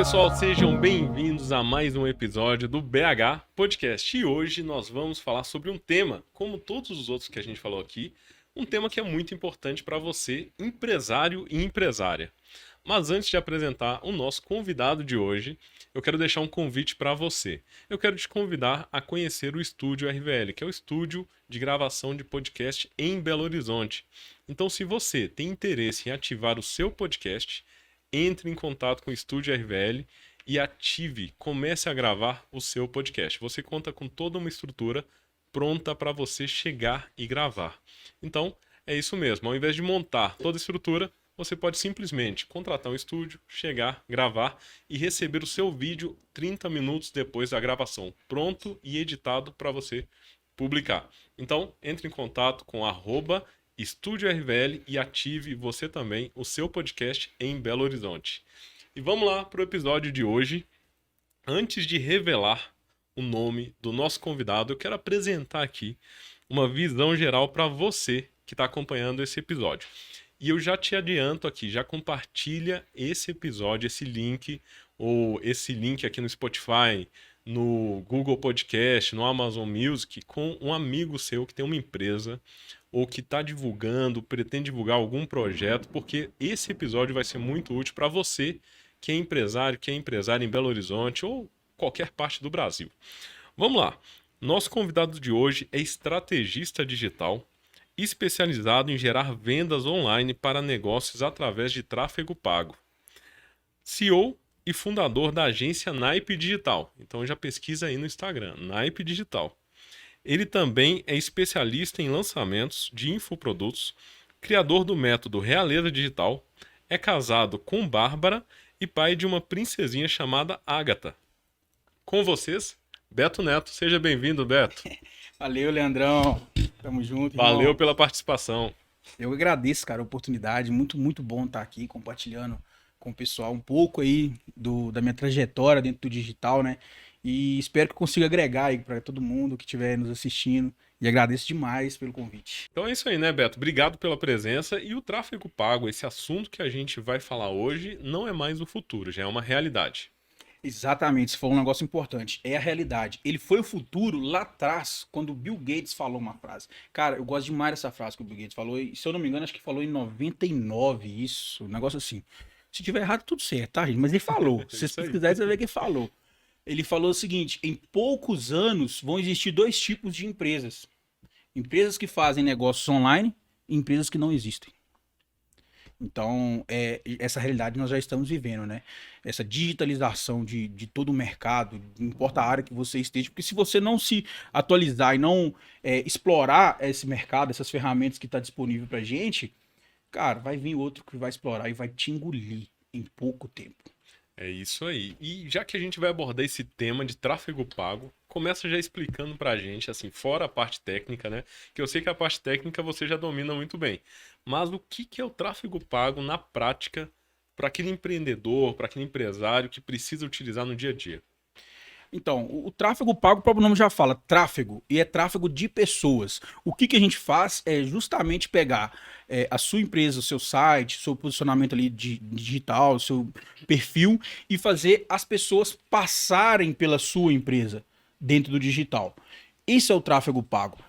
pessoal, sejam bem-vindos a mais um episódio do BH Podcast. E hoje nós vamos falar sobre um tema, como todos os outros que a gente falou aqui, um tema que é muito importante para você, empresário e empresária. Mas antes de apresentar o nosso convidado de hoje, eu quero deixar um convite para você. Eu quero te convidar a conhecer o Estúdio RVL, que é o estúdio de gravação de podcast em Belo Horizonte. Então, se você tem interesse em ativar o seu podcast, entre em contato com o Estúdio RVL e comece a gravar o seu podcast. Você conta com toda uma estrutura pronta para você chegar e gravar. Então, é isso mesmo. Ao invés de montar toda a estrutura, você pode simplesmente contratar um estúdio, chegar, gravar e receber o seu vídeo 30 minutos depois da gravação, pronto e editado para você publicar. Então, entre em contato com Estúdio RVL e ative você também o seu podcast em Belo Horizonte. E vamos lá para o episódio de hoje. Antes de revelar o nome do nosso convidado, eu quero apresentar aqui uma visão geral para você que está acompanhando esse episódio. E eu já te adianto aqui, já compartilha esse episódio, esse link aqui no Spotify, no Google Podcast, no Amazon Music, com um amigo seu que tem uma empresa ou que está divulgando, pretende divulgar algum projeto, porque esse episódio vai ser muito útil para você que é empresário em Belo Horizonte ou qualquer parte do Brasil. Vamos lá. Nosso convidado de hoje é estrategista digital, especializado em gerar vendas online para negócios através de tráfego pago. CEO e fundador da agência Naipe Digital. Então já pesquisa aí no Instagram, Naipe Digital. Ele também é especialista em lançamentos de infoprodutos, criador do método Realeza Digital, é casado com Bárbara e pai de uma princesinha chamada Ágata. Com vocês, Beto Neto. Seja bem-vindo, Beto. Valeu, Leandrão. Tamo junto, irmão. Valeu pela participação. Eu agradeço, cara, a oportunidade. Muito bom estar aqui compartilhando com o pessoal um pouco aí da minha trajetória dentro do digital, né? E espero que consiga agregar aí para todo mundo que estiver nos assistindo. E agradeço demais pelo convite. Então é isso aí, né, Beto? Obrigado pela presença. E o tráfego pago, esse assunto que a gente vai falar hoje, não é mais o futuro, já é uma realidade. Exatamente, você falou um negócio importante. É a realidade. Ele foi o futuro lá atrás, quando o Bill Gates falou uma frase. Cara, eu gosto demais dessa frase que o Bill Gates falou. E, se eu não me engano, acho que falou em 99, isso. Um negócio assim. Se tiver errado, tudo certo, tá, gente? Mas ele falou. Se vocês pesquisarem, você vai ver que ele falou. Ele falou o seguinte: em poucos anos vão existir dois tipos de empresas. Empresas que fazem negócios online e empresas que não existem. Então, essa realidade nós já estamos vivendo, né? Essa digitalização de todo o mercado, não importa a área que você esteja, porque se você não se atualizar e não explorar esse mercado, essas ferramentas que está disponível pra gente, cara, vai vir outro que vai explorar e vai te engolir em pouco tempo. É isso aí. E já que a gente vai abordar esse tema de tráfego pago, começa já explicando pra gente, assim, fora a parte técnica, né? Que eu sei que a parte técnica você já domina muito bem. Mas o que é o tráfego pago na prática para aquele empreendedor, para aquele empresário que precisa utilizar no dia a dia? Então, o tráfego pago, o próprio nome já fala, tráfego, e é tráfego de pessoas. O que a gente faz é justamente pegar a sua empresa, o seu site, seu posicionamento ali digital, o seu perfil, e fazer as pessoas passarem pela sua empresa dentro do digital. Isso é o tráfego pago.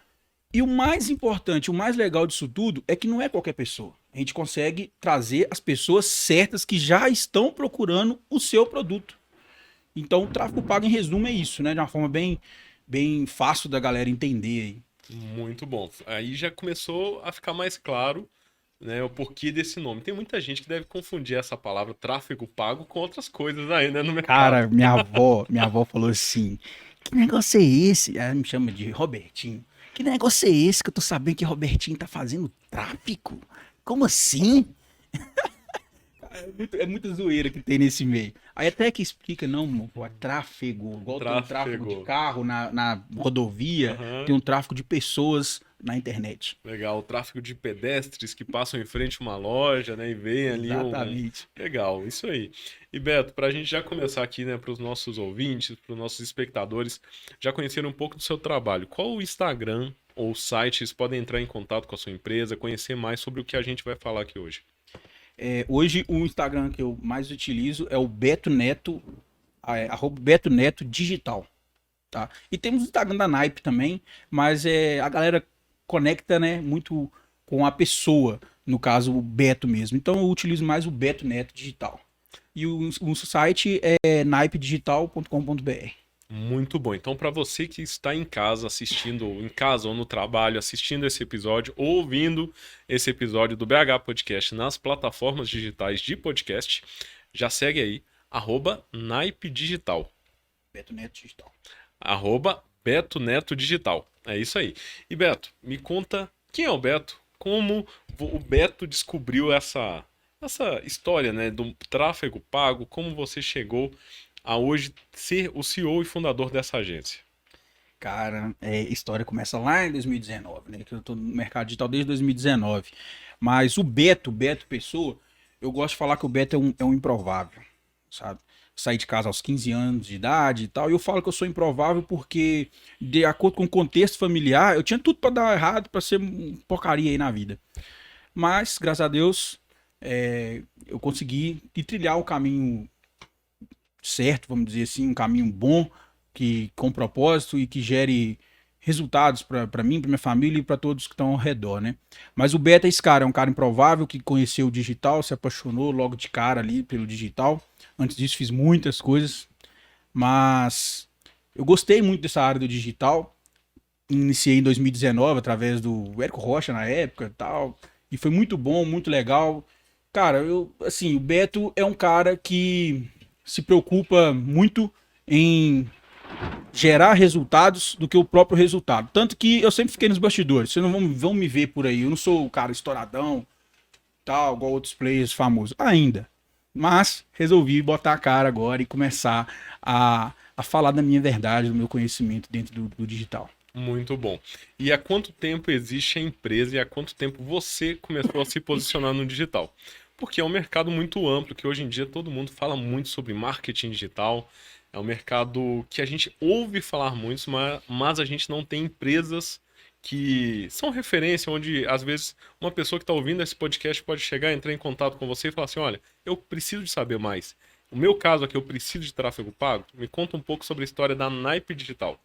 E o mais importante, o mais legal disso tudo é que não é qualquer pessoa. A gente consegue trazer as pessoas certas que já estão procurando o seu produto. Então, o tráfego pago, em resumo, é isso, né? De uma forma bem fácil da galera entender aí. Muito bom. Aí já começou a ficar mais claro, né, o porquê desse nome. Tem muita gente que deve confundir essa palavra tráfego pago com outras coisas aí, né, no mercado. Cara, minha avó falou assim: que negócio é esse? Ela me chama de Robertinho. Que negócio é esse que eu tô sabendo que Robertinho tá fazendo tráfico? Como assim? É muita zoeira que tem nesse meio. Aí até que explica, não, pô, é tráfego, igual tem um tráfego de carro na rodovia, tem um tráfego de pessoas na internet. Legal, o tráfego de pedestres que passam em frente a uma loja, né, e veem ali Exatamente. Legal, isso aí. E Beto, para a gente já começar aqui, né, para os nossos ouvintes, para os nossos espectadores, já conhecer um pouco do seu trabalho. Qual o Instagram ou site eles podem entrar em contato com a sua empresa, conhecer mais sobre o que a gente vai falar aqui hoje? Hoje o Instagram que eu mais utilizo é o Beto Neto Beto Neto Digital, tá? E temos o Instagram da Naipe também, mas a galera conecta, né, muito com a pessoa, no caso o Beto mesmo. Então eu utilizo mais o Beto Neto Digital. E o site é naipedigital.com.br. Muito bom. Então, para você que está em casa assistindo, em casa ou no trabalho, assistindo esse episódio, ou ouvindo esse episódio do BH Podcast nas plataformas digitais de podcast, já segue aí, @naipedigital. Beto Neto Digital. Beto Neto Digital. É isso aí. E Beto, me conta quem é o Beto? Como o Beto descobriu essa história, né, do tráfego pago? Como você chegou a hoje ser o CEO e fundador dessa agência? Cara, a história começa lá em 2019, né? Que eu tô no mercado digital desde 2019. Mas o Beto Pessoa, eu gosto de falar que o Beto é um improvável, sabe? Saí de casa aos 15 anos de idade e tal. E eu falo que eu sou improvável porque, de acordo com o contexto familiar, eu tinha tudo pra dar errado, pra ser porcaria aí na vida. Mas, graças a Deus, eu consegui trilhar o caminho certo, vamos dizer assim, um caminho bom, que com propósito e que gere resultados para mim, para minha família e para todos que estão ao redor, né? Mas o Beto é esse cara, é um cara improvável que conheceu o digital, se apaixonou logo de cara ali pelo digital. Antes disso fiz muitas coisas, mas eu gostei muito dessa área do digital. Iniciei em 2019 através do Érico Rocha na época e tal, e foi muito bom, muito legal. Cara, assim, o Beto é um cara que se preocupa muito em gerar resultados do que o próprio resultado. Tanto que eu sempre fiquei nos bastidores. Vocês não vão me ver por aí. Eu não sou o cara estouradão, tal, igual outros players famosos. Ainda. Mas resolvi botar a cara agora e começar a falar da minha verdade, do meu conhecimento dentro do digital. Muito bom. E há quanto tempo existe a empresa e há quanto tempo você começou a se posicionar no digital? Porque é um mercado muito amplo, que hoje em dia todo mundo fala muito sobre marketing digital. É um mercado que a gente ouve falar muito, mas a gente não tem empresas que são referência, onde às vezes uma pessoa que está ouvindo esse podcast pode chegar, entrar em contato com você e falar assim: olha, eu preciso de saber mais. O meu caso aqui, eu preciso de tráfego pago. Me conta um pouco sobre a história da Naipe Digital.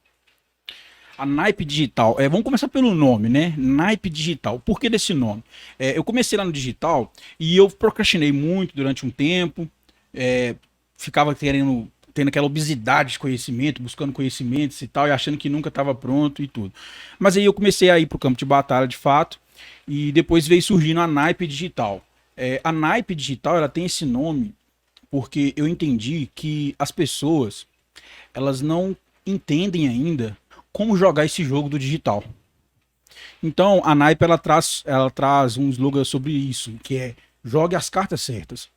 A Naipe Digital, vamos começar pelo nome, né? Naipe Digital. Por que desse nome? Eu comecei lá no digital e eu procrastinei muito durante um tempo, ficava tendo aquela obesidade de conhecimento, buscando conhecimentos e tal, e achando que nunca estava pronto e tudo. Mas aí eu comecei a ir para o campo de batalha de fato, e depois veio surgindo a Naipe Digital. A Naipe Digital, ela tem esse nome porque eu entendi que as pessoas, elas não entendem ainda como jogar esse jogo do digital. Então, a Naipe ela traz um slogan sobre isso, que é jogue as cartas certas.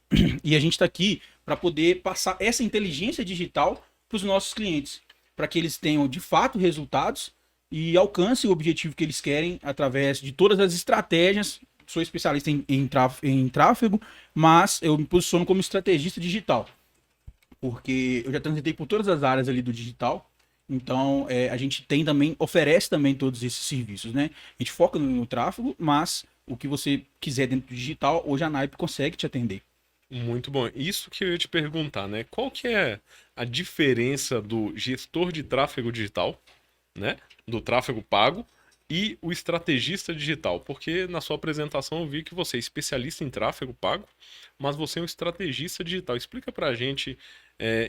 E a gente está aqui para poder passar essa inteligência digital para os nossos clientes, para que eles tenham de fato resultados e alcancem o objetivo que eles querem através de todas as estratégias. Sou especialista em tráfego, mas eu me posiciono como estrategista digital, porque eu já transitei por todas as áreas ali do digital. Então, a gente oferece também todos esses serviços, né? A gente foca no tráfego, mas o que você quiser dentro do digital, hoje a Naipe consegue te atender. Muito bom. Isso que eu ia te perguntar, né? Qual que é a diferença do gestor de tráfego digital, né? Do tráfego pago e o estrategista digital? Porque na sua apresentação eu vi que você é especialista em tráfego pago, mas você é um estrategista digital. Explica pra gente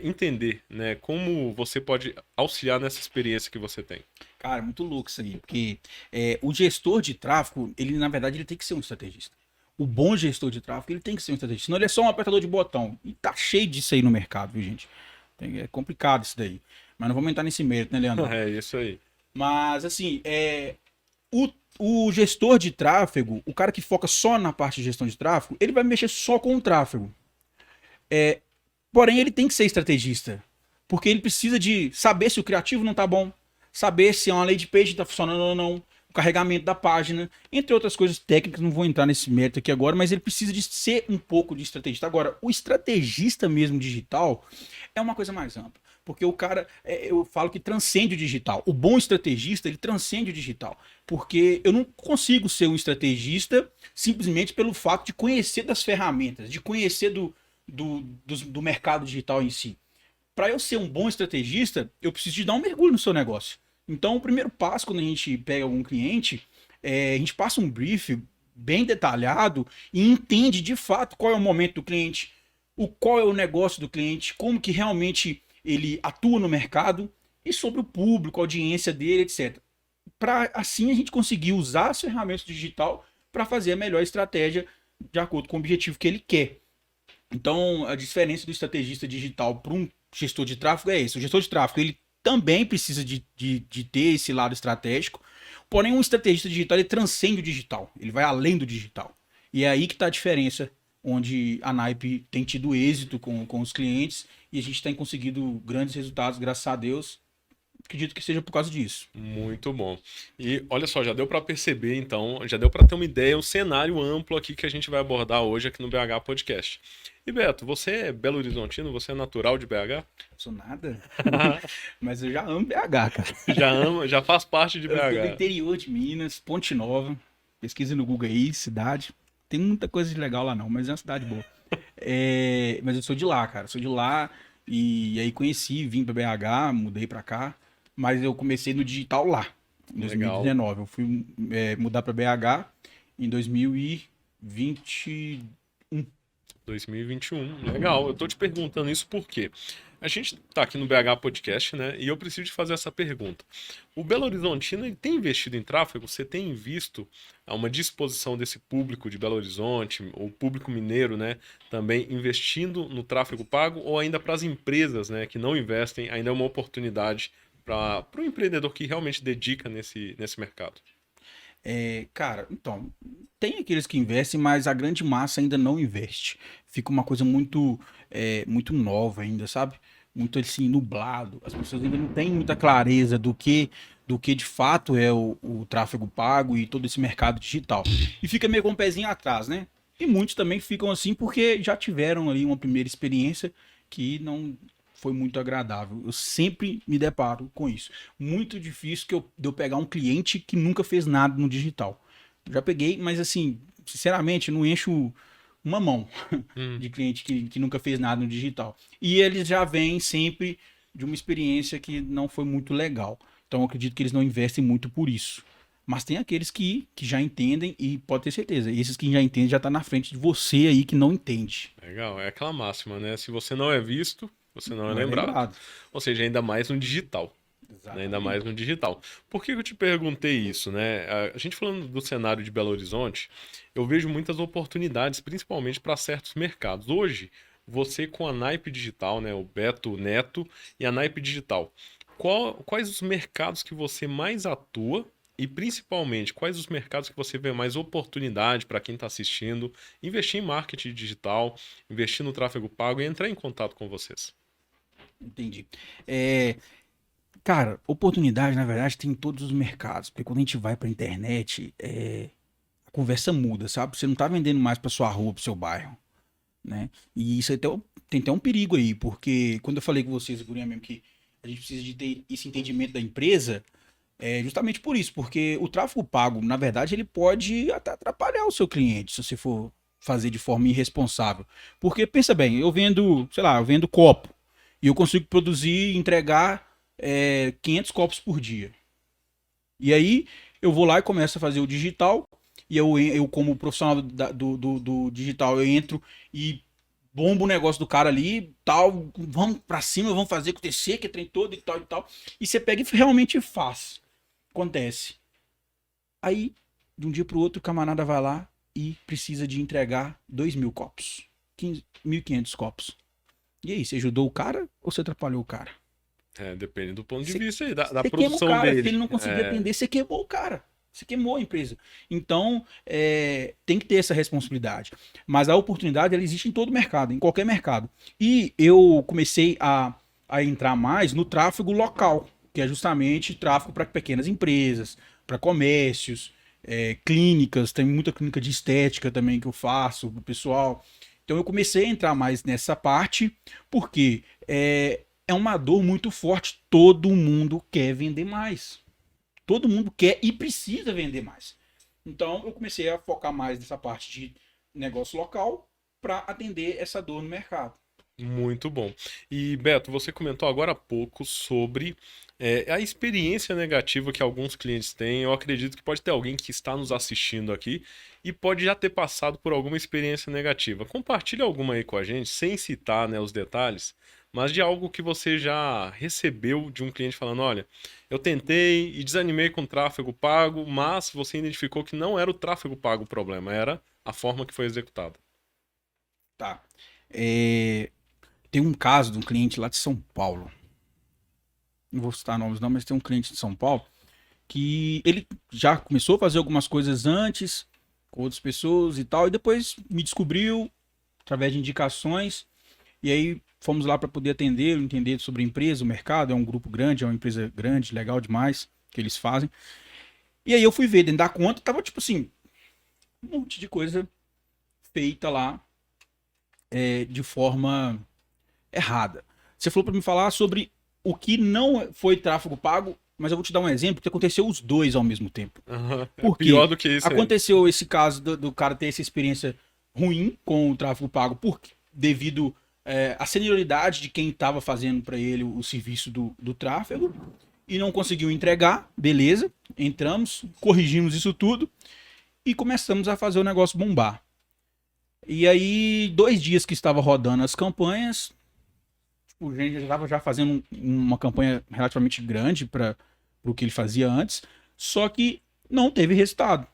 entender, né? Como você pode auxiliar nessa experiência que você tem. Cara, muito louco isso aí, porque o gestor de tráfego, ele na verdade ele tem que ser um estrategista. O bom gestor de tráfego, ele tem que ser um estrategista, senão ele é só um apertador de botão. E tá cheio disso aí no mercado, viu, gente? É complicado isso daí. Mas não vamos entrar nesse mérito, né, Leandro? É isso aí. Mas, assim, o, o gestor de tráfego, o cara que foca só na parte de gestão de tráfego, ele vai mexer só com o tráfego. Porém, ele tem que ser estrategista. Porque ele precisa de saber se o criativo não tá bom, saber se uma landing page tá funcionando ou não, o carregamento da página, entre outras coisas técnicas, não vou entrar nesse mérito aqui agora, mas ele precisa de ser um pouco de estrategista. Agora, o estrategista mesmo digital é uma coisa mais ampla. Porque o cara, eu falo que transcende o digital. O bom estrategista, ele transcende o digital. Porque eu não consigo ser um estrategista simplesmente pelo fato de conhecer das ferramentas, de conhecer do mercado digital em si. para eu ser um bom estrategista, eu preciso de dar um mergulho no seu negócio. Então, o primeiro passo quando a gente pega algum cliente, a gente passa um brief bem detalhado e entende de fato qual é o momento do cliente, qual é o negócio do cliente, como que realmente ele atua no mercado e sobre o público, a audiência dele, etc. Para assim a gente conseguir usar as ferramentas digital para fazer a melhor estratégia de acordo com o objetivo que ele quer. Então, a diferença do estrategista digital para um gestor de tráfego é esse. O gestor de tráfego ele também precisa de ter esse lado estratégico, porém um estrategista digital ele transcende o digital, ele vai além do digital. E é aí que está a diferença, onde a Naipe tem tido êxito com os clientes e a gente tem conseguido grandes resultados, graças a Deus. Acredito que seja por causa disso. Muito bom. E olha só, já deu para perceber, então, já deu para ter uma ideia, um cenário amplo aqui que a gente vai abordar hoje aqui no BH Podcast. E Beto, você é Belo Horizontino? Você é natural de BH? Sou nada, mas eu já amo BH, cara. Já ama, já faz parte de Eu sou do BH. interior de Minas, Ponte Nova. Pesquisa no Google aí, cidade. Tem muita coisa de legal lá não, mas é uma cidade boa. Mas eu sou de lá, cara. Sou de lá e aí conheci, vim pra BH, mudei pra cá. Mas eu comecei no digital lá, em Legal. 2019. Eu fui mudar pra BH em 2020. 2021. Legal. Eu tô te perguntando isso porque a gente tá aqui no BH Podcast, né? E eu preciso te fazer essa pergunta. O Belo Horizontino, ele tem investido em tráfego? Você tem visto uma disposição desse público de Belo Horizonte, o público mineiro, né? Também investindo no tráfego pago ou ainda para as empresas, né? Que não investem, ainda é uma oportunidade para o empreendedor que realmente dedica nesse mercado? Cara, então, tem aqueles que investem, mas a grande massa ainda não investe. Fica uma coisa muito nova ainda, sabe? Muito assim, nublado. As pessoas ainda não têm muita clareza do que de fato é o tráfego pago e todo esse mercado digital. E fica meio com o pezinho atrás, né? E muitos também ficam assim porque já tiveram ali uma primeira experiência que não foi muito agradável. Eu sempre me deparo com isso. Muito difícil de eu pegar um cliente que nunca fez nada no digital. Já peguei, mas assim, sinceramente, não encho uma mão Hum, de cliente que nunca fez nada no digital. E eles já vêm sempre de uma experiência que não foi muito legal. Então eu acredito que eles não investem muito por isso. Mas tem aqueles que já entendem e pode ter certeza, esses que já entendem já tá na frente de você aí que não entende. legal. É aquela máxima, né? Se você não é visto, você não é Não é lembrado. lembrado. Ou seja, ainda mais no digital. Né, ainda mais Exatamente. no digital. Por que eu te perguntei isso, né? A gente falando do cenário de Belo Horizonte, eu vejo muitas oportunidades, principalmente para certos mercados. Hoje, você com a Naipe Digital, né, o Beto Neto e a Naipe Digital, quais os mercados que você mais atua e principalmente quais os mercados que você vê mais oportunidade para quem está assistindo, investir em marketing digital, investir no tráfego pago e entrar em contato com vocês? Entendi. É, Cara, oportunidade, na verdade, tem em todos os mercados. Porque quando a gente vai pra internet, a conversa muda, sabe? Você não tá vendendo mais pra sua rua, pro seu bairro, né? E isso tem até um perigo aí, porque quando eu falei com vocês, Gurinha, mesmo, que a gente precisa de ter esse entendimento da empresa, é justamente por isso, porque o tráfego pago, na verdade, ele pode até atrapalhar o seu cliente, se você for fazer de forma irresponsável. Porque, pensa bem, eu vendo, sei lá, eu vendo copo, e eu consigo produzir e entregar 500 copos por dia. E aí eu vou lá e começo a fazer o digital. E eu como profissional do digital, eu entro e bombo o negócio do cara ali, tal, vamos pra cima, vamos fazer acontecer, que é trem todo e tal e tal. E você pega e realmente faz. Acontece. Aí, de um dia pro outro, o camarada vai lá e precisa de entregar 2.000 copos. 1.500 copos. E aí, você ajudou o cara ou você atrapalhou o cara? É, depende do ponto de Você vista aí, da você queima o produção cara. Se dele. ele não conseguir É, atender, você queimou o cara. Você queimou a empresa. Então, tem que ter essa responsabilidade. Mas a oportunidade, ela existe em todo mercado, em qualquer mercado. E eu comecei a entrar mais no tráfego local, que é justamente tráfego para pequenas empresas, para comércios, clínicas. Tem muita clínica de estética também que eu faço pro pessoal. Então, eu comecei a entrar mais nessa parte, porque é uma dor muito forte. Todo mundo quer vender mais. Todo mundo quer e precisa vender mais. Então eu comecei a focar mais nessa parte de negócio local para atender essa dor no mercado. Muito bom. E Beto, você comentou agora há pouco sobre a experiência negativa que alguns clientes têm. Eu acredito que pode ter alguém que está nos assistindo aqui e pode já ter passado por alguma experiência negativa. Compartilhe alguma aí com a gente, sem citar, né, os detalhes, mas de algo que você já recebeu de um cliente falando: olha, eu tentei e desanimei com o tráfego pago, mas você identificou que não era o tráfego pago o problema, era a forma que foi executada. Tá. É, tem um caso de um cliente lá de São Paulo. Não vou citar nomes não, mas tem um cliente de São Paulo que ele já começou a fazer algumas coisas antes com outras pessoas e tal, e depois me descobriu através de indicações, e aí fomos lá para poder atender, entender sobre a empresa, o mercado, é um grupo grande, é uma empresa grande, legal demais que eles fazem. E aí eu fui ver, dentro da conta, tava tipo assim, um monte de coisa feita lá de forma errada. Você falou para me falar sobre o que não foi tráfego pago, mas eu vou te dar um exemplo que aconteceu os dois ao mesmo tempo. Aham. É Por pior quê? do que isso ainda. Aconteceu esse caso do cara ter essa experiência ruim com o tráfego pago devido à senioridade de quem estava fazendo para ele o serviço do tráfego e não conseguiu entregar, beleza, entramos, corrigimos isso tudo e começamos a fazer o negócio bombar. E aí, 2 dias que estava rodando as campanhas, tipo, a gente já estava já fazendo uma campanha relativamente grande para o que ele fazia antes, só que não teve resultado.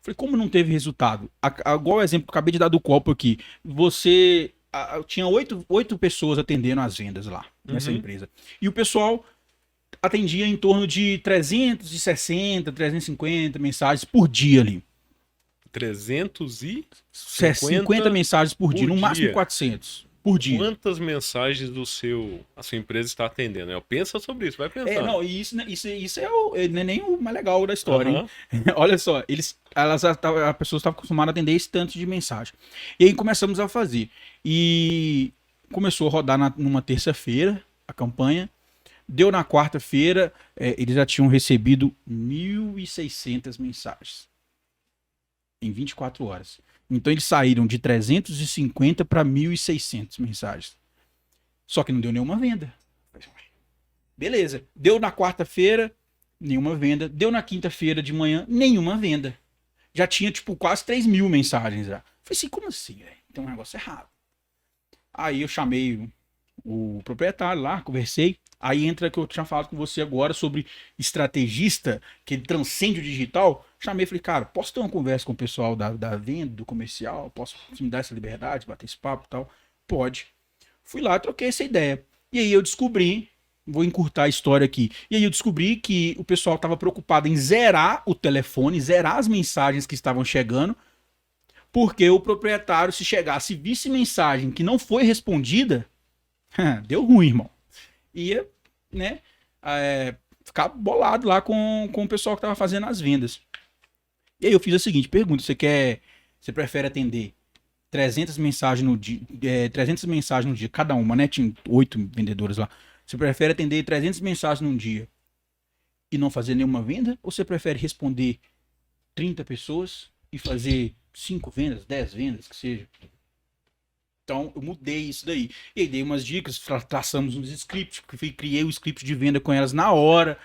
Falei, como não teve resultado? Igual o exemplo que eu acabei de dar do copo aqui. Tinha oito pessoas atendendo as vendas lá, nessa Uhum. empresa. E o pessoal atendia em torno de 360, 350 mensagens por dia ali. 50 350 mensagens por dia, por no máximo dia. 400 por dia. Quantas mensagens a sua empresa está atendendo? Pensa sobre isso, vai pensando. Não, e isso não é nem o mais legal da história, hein? Aham. Olha só, a pessoa estava acostumada a atender esse tanto de mensagem. E aí começamos a fazer. E começou a rodar numa terça-feira a campanha. Deu na quarta-feira, eles já tinham recebido 1.600 mensagens em 24 horas. Então eles saíram de 350 para 1.600 mensagens. Só que não deu nenhuma venda. Beleza. Deu na quarta-feira, nenhuma venda. Deu na quinta-feira de manhã, nenhuma venda. Já tinha, tipo, quase 3.000 mensagens já. Falei assim, como assim, velho? Tem um negócio errado. Aí eu chamei o proprietário lá, conversei. Aí entra que eu tinha falado com você agora sobre estrategista, que ele transcende o digital. Chamei e falei, cara, posso ter uma conversa com o pessoal da venda, do comercial? Posso me dar essa liberdade, bater esse papo e tal? Pode. Fui lá, troquei essa ideia. E aí eu descobri, vou encurtar a história aqui. E aí eu descobri que o pessoal estava preocupado em zerar o telefone, zerar as mensagens que estavam chegando, porque o proprietário, se chegasse e visse mensagem que não foi respondida, deu ruim, irmão. Ia, né, ficar bolado lá com o pessoal que estava fazendo as vendas. E aí eu fiz a seguinte pergunta: você prefere atender 300 mensagens no dia, 300 mensagens no dia, cada uma, né? Tinha 8 vendedores lá. Você prefere atender 300 mensagens num dia e não fazer nenhuma venda? Ou você prefere responder 30 pessoas e fazer 5 vendas, 10 vendas, que seja? Então eu mudei isso daí. E aí dei umas dicas, traçamos uns scripts, criei o script de venda com elas na hora,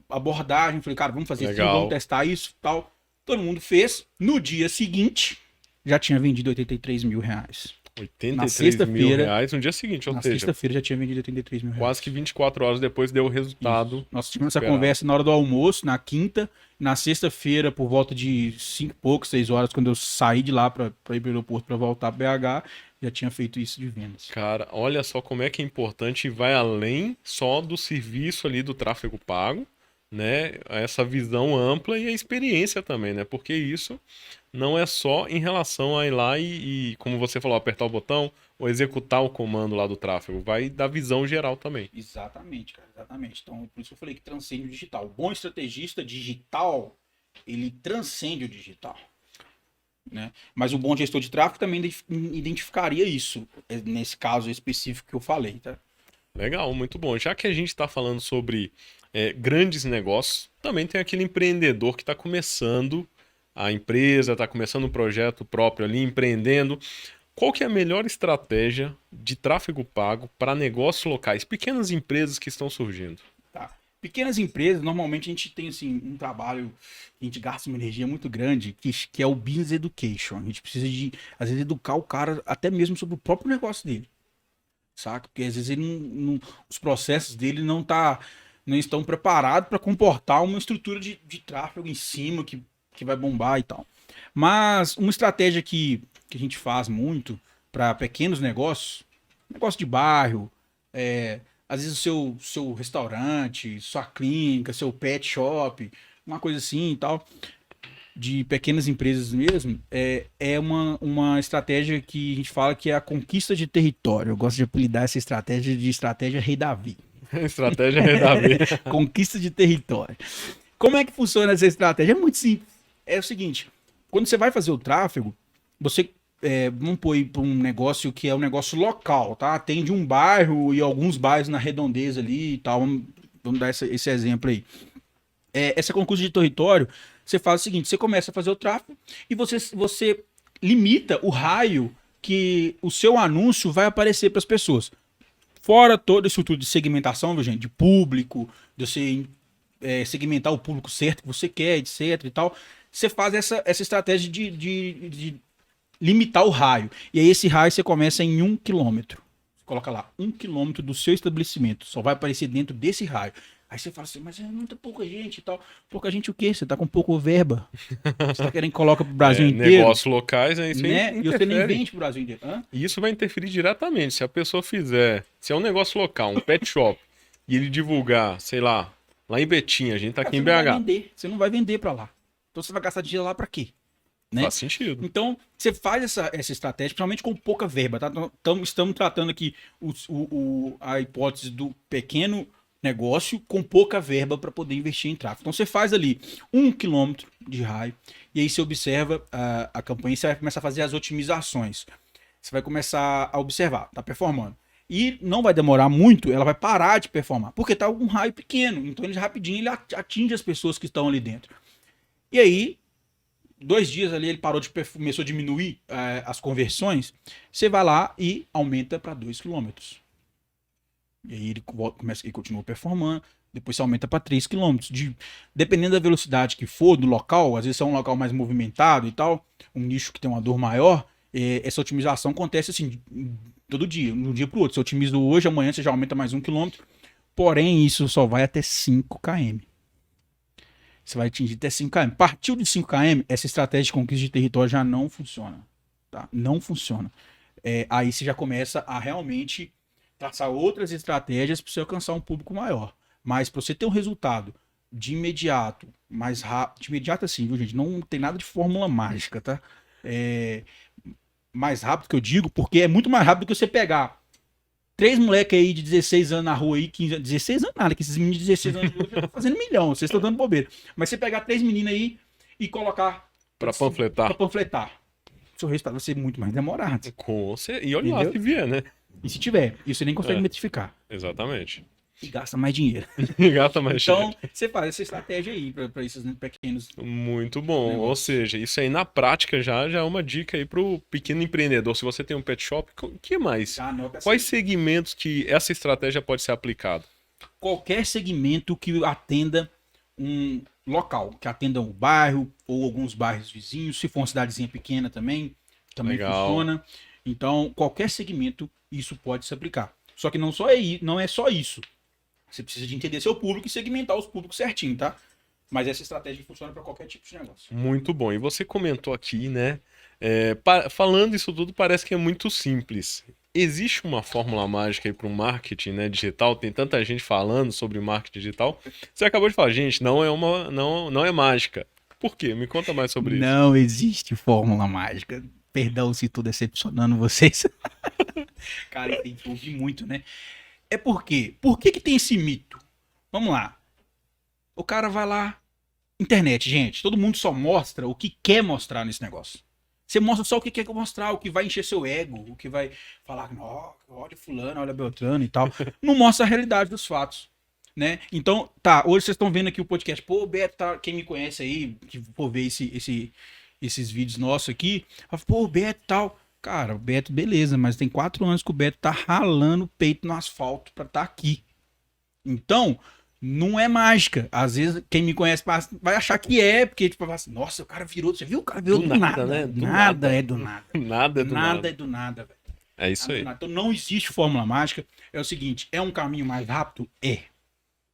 abordagem, falei, cara, vamos fazer assim, vamos Legal. testar isso tal. Todo mundo fez. No dia seguinte, já tinha vendido R$ 83.000. Na 83 mil sexta-feira, reais no dia seguinte, ou na seja, sexta-feira já tinha vendido R$ 83.000. quase que 24 horas depois deu o Isso. resultado Nós tivemos essa esperado. conversa na hora do almoço, na quinta. Na sexta-feira, por volta de 5 e pouco, 6 horas, quando eu saí de lá para ir para o aeroporto para voltar para BH, já tinha feito isso de vendas. Cara, olha só como é que é importante e vai além só do serviço ali do tráfego pago, né? Essa visão ampla e a experiência também, né? Porque isso não é só em relação a ir lá como você falou, apertar o botão ou executar o comando lá do tráfego. Vai dar visão geral também. Exatamente, cara, exatamente. Então, por isso que eu falei que transcende o digital. O bom estrategista digital, ele transcende o digital, né? Mas o bom gestor de tráfego também identificaria isso, nesse caso específico que eu falei, tá? Legal, muito bom. Já que a gente está falando sobre grandes negócios, também tem aquele empreendedor que está começando a empresa, está começando um projeto próprio ali, empreendendo. Qual que é a melhor estratégia de tráfego pago para negócios locais, pequenas empresas que estão surgindo? Tá. Pequenas empresas, normalmente a gente tem assim, um trabalho, a gente gasta uma energia muito grande, que é o business education. A gente precisa de, às vezes, educar o cara até mesmo sobre o próprio negócio dele. Saca? Porque às vezes ele os processos dele não estão preparados para comportar uma estrutura de tráfego em cima que vai bombar e tal. Mas uma estratégia que a gente faz muito para pequenos negócios, negócio de bairro, às vezes seu restaurante, sua clínica, seu pet shop, uma coisa assim e tal, de pequenas empresas mesmo, é uma estratégia que a gente fala que é a conquista de território. Eu gosto de apelidar essa estratégia de estratégia Rei Davi. Estratégia Redavi. Conquista de território. Como é que funciona essa estratégia? É muito simples. É o seguinte, quando você vai fazer o tráfego, você vamos pôr para um negócio que é um negócio local, tá? Atende um bairro e alguns bairros na redondeza ali e tal. Vamos dar esse exemplo aí. Essa conquista de território, você faz o seguinte, você começa a fazer o tráfego e você limita o raio que o seu anúncio vai aparecer para as pessoas. Fora toda a estrutura de segmentação, viu, gente? De público, de você segmentar o público certo que você quer, etc e tal. Você faz essa estratégia de limitar o raio. E aí esse raio você começa em 1 quilômetro. Você coloca lá, 1 quilômetro do seu estabelecimento. Só vai aparecer dentro desse raio. Aí você fala assim, mas é muita pouca gente e tal. Pouca gente o quê? Você tá com pouco verba. Você tá querendo que coloca pro Brasil inteiro. Negócios locais, aí isso né? E você nem vende pro Brasil inteiro. Hã? E isso vai interferir diretamente. Se a pessoa fizer, se é um negócio local, um pet shop, e ele divulgar, sei lá em Betim, a gente tá aqui em BH. Você não vai vender pra lá. Então você vai gastar dinheiro lá pra quê? Né? Faz sentido. Então, você faz essa estratégia, principalmente com pouca verba, tá? Estamos tratando aqui a hipótese do pequeno negócio com pouca verba para poder investir em tráfego. Então, você faz ali 1 quilômetro de raio e aí você observa a campanha e você vai começar a fazer as otimizações. Você vai começar a observar, tá performando. E não vai demorar muito, ela vai parar de performar, porque tá um raio pequeno. Então, ele rapidinho ele atinge as pessoas que estão ali dentro. E aí, 2 dias ali ele começou a diminuir as conversões, você vai lá e aumenta para 2 quilômetros. E aí ele continua performando, depois você aumenta para 3 quilômetros. Dependendo da velocidade que for do local, às vezes é um local mais movimentado e tal, um nicho que tem uma dor maior, essa otimização acontece assim, todo dia, de um dia para o outro. Você otimiza hoje, amanhã você já aumenta mais 1 quilômetro, porém isso só vai até 5 km. Você vai atingir até 5 km. Partiu de 5 km, essa estratégia de conquista de território já não funciona. Tá? Não funciona. Aí você já começa a realmente traçar outras estratégias para você alcançar um público maior. Mas para você ter um resultado de imediato, mais rápido, de imediato assim, viu, gente? Não tem nada de fórmula mágica, tá? Mais rápido que eu digo, porque é muito mais rápido do que você pegar 3 moleques aí de 16 anos na rua aí, 15, 16 anos nada, que esses meninos de 16 anos já estão fazendo milhão, vocês estão dando bobeira. Mas você pegar 3 meninas aí e colocar Pra panfletar. O seu resultado vai ser muito mais demorado. E olha lá se vier, né? E se tiver, e você nem consegue metrificar. Exatamente. E gasta mais dinheiro. E gasta mais Então, você faz essa estratégia aí para esses pequenos. Muito bom. Negócio. Ou seja, isso aí na prática já é uma dica aí pro pequeno empreendedor. Se você tem um pet shop, o que mais? Quais segmentos que essa estratégia pode ser aplicada? Qualquer segmento que atenda um local, que atenda um bairro ou alguns bairros vizinhos. Se for uma cidadezinha pequena também Legal. Funciona. Então, qualquer segmento, isso pode se aplicar. Só que não é só isso. Você precisa de entender seu público e segmentar os públicos certinho, tá? Mas essa estratégia funciona para qualquer tipo de negócio. Muito bom. E você comentou aqui, né? Falando isso tudo, parece que é muito simples. Existe uma fórmula mágica aí para o marketing, né, digital? Tem tanta gente falando sobre marketing digital. Você acabou de falar, gente, não é mágica. Por quê? Me conta mais sobre isso. Não existe fórmula mágica. Perdão se estou decepcionando vocês. Cara, tem que ouvir muito, né? É por quê? Por que tem esse mito? Vamos lá. O cara vai lá. Internet, gente. Todo mundo só mostra o que quer mostrar nesse negócio. Você mostra só o que quer mostrar, o que vai encher seu ego, o que vai falar, olha fulano, olha Beltrano e tal. Não mostra a realidade dos fatos, né? Então, tá, hoje vocês estão vendo aqui o podcast. Pô, Beto, tá, quem me conhece aí, que for ver esses vídeos nossos aqui, pô, Beto e tal. Cara, o Beto, beleza, mas tem 4 anos que o Beto tá ralando o peito no asfalto pra estar aqui. Então, não é mágica. Às vezes, quem me conhece vai achar que é, porque, tipo, vai assim, nossa, o cara virou, você viu? O cara virou do nada. né? Nada é do nada. Nada é do Nada nada. é do nada, velho. É isso Nada é aí. do nada. Então, não existe fórmula mágica. É o seguinte, é um caminho mais rápido? É.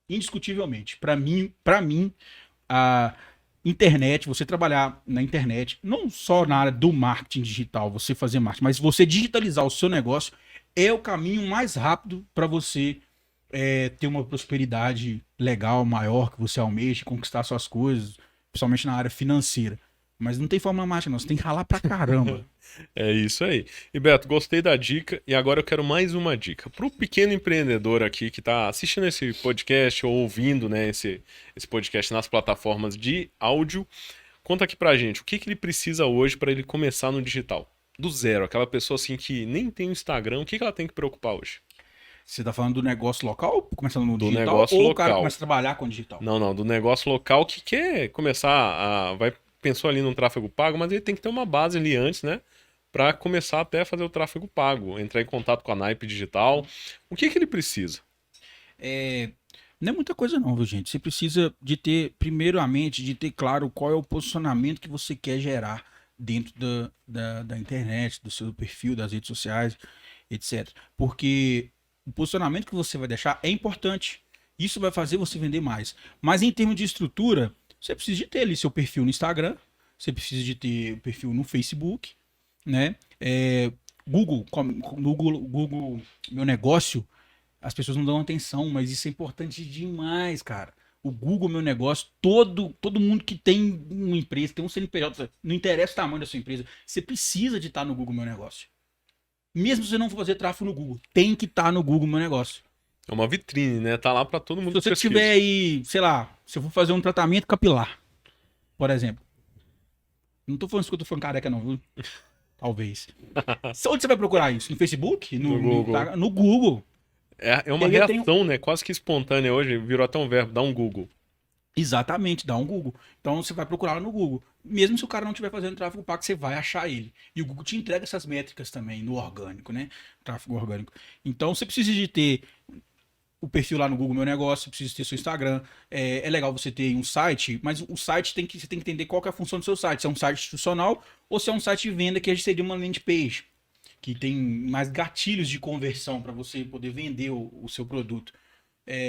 Indiscutivelmente. Pra mim, a internet, você trabalhar na internet, não só na área do marketing digital, você fazer marketing, mas você digitalizar o seu negócio é o caminho mais rápido para você ter uma prosperidade legal, maior, que você almeja, conquistar suas coisas, principalmente na área financeira. Mas não tem fórmula mágica, não. Você tem que ralar pra caramba. É isso aí. E Beto, gostei da dica e agora eu quero mais uma dica. Para o pequeno empreendedor aqui que está assistindo esse podcast ou ouvindo, né, esse podcast nas plataformas de áudio, conta aqui pra gente o que ele precisa hoje para ele começar no digital. Do zero, aquela pessoa assim que nem tem o Instagram, o que ela tem que preocupar hoje? Você tá falando do negócio local, começando no Do digital, negócio ou o cara local. começa a trabalhar com o digital? Não, do negócio local que quer começar pensou ali no tráfego pago, mas ele tem que ter uma base ali antes, né? Para começar até a fazer o tráfego pago, entrar em contato com a Naipe Digital. O que ele precisa? Não é muita coisa não, viu, gente? Você precisa de ter, primeiramente, de ter claro qual é o posicionamento que você quer gerar dentro da internet, do seu perfil, das redes sociais, etc. Porque o posicionamento que você vai deixar é importante. Isso vai fazer você vender mais. Mas em termos de estrutura, você precisa de ter ali seu perfil no Instagram, você precisa de ter o perfil no Facebook, né? No Google Meu Negócio, as pessoas não dão atenção, mas isso é importante demais, cara. O Google Meu Negócio, todo mundo que tem uma empresa, tem um CNPJ, não interessa o tamanho da sua empresa, você precisa de estar no Google Meu Negócio. Mesmo se você não for fazer tráfego no Google, tem que estar no Google Meu Negócio. É uma vitrine, né? Tá lá para todo Se mundo você pesquisa. tiver aí, sei lá, se eu for fazer um tratamento capilar, por exemplo. Não tô falando isso que eu tô falando careca, não, viu? Talvez. Onde você vai procurar isso? No Facebook? No Google. No Google. É E uma aí eu tenho. reação, né? Quase que espontânea hoje, virou até um verbo, dá um Google. Exatamente, dá um Google. Então você vai procurar no Google. Mesmo se o cara não estiver fazendo tráfego pago, você vai achar ele. E o Google te entrega essas métricas também no orgânico, né? Tráfego orgânico. Então você precisa de ter o perfil lá no Google Meu Negócio, precisa ter seu Instagram. É legal você ter um site, mas o site você tem que entender qual que é a função do seu site. Se é um site institucional ou se é um site de venda que seria uma landing page, que tem mais gatilhos de conversão para você poder vender o seu produto.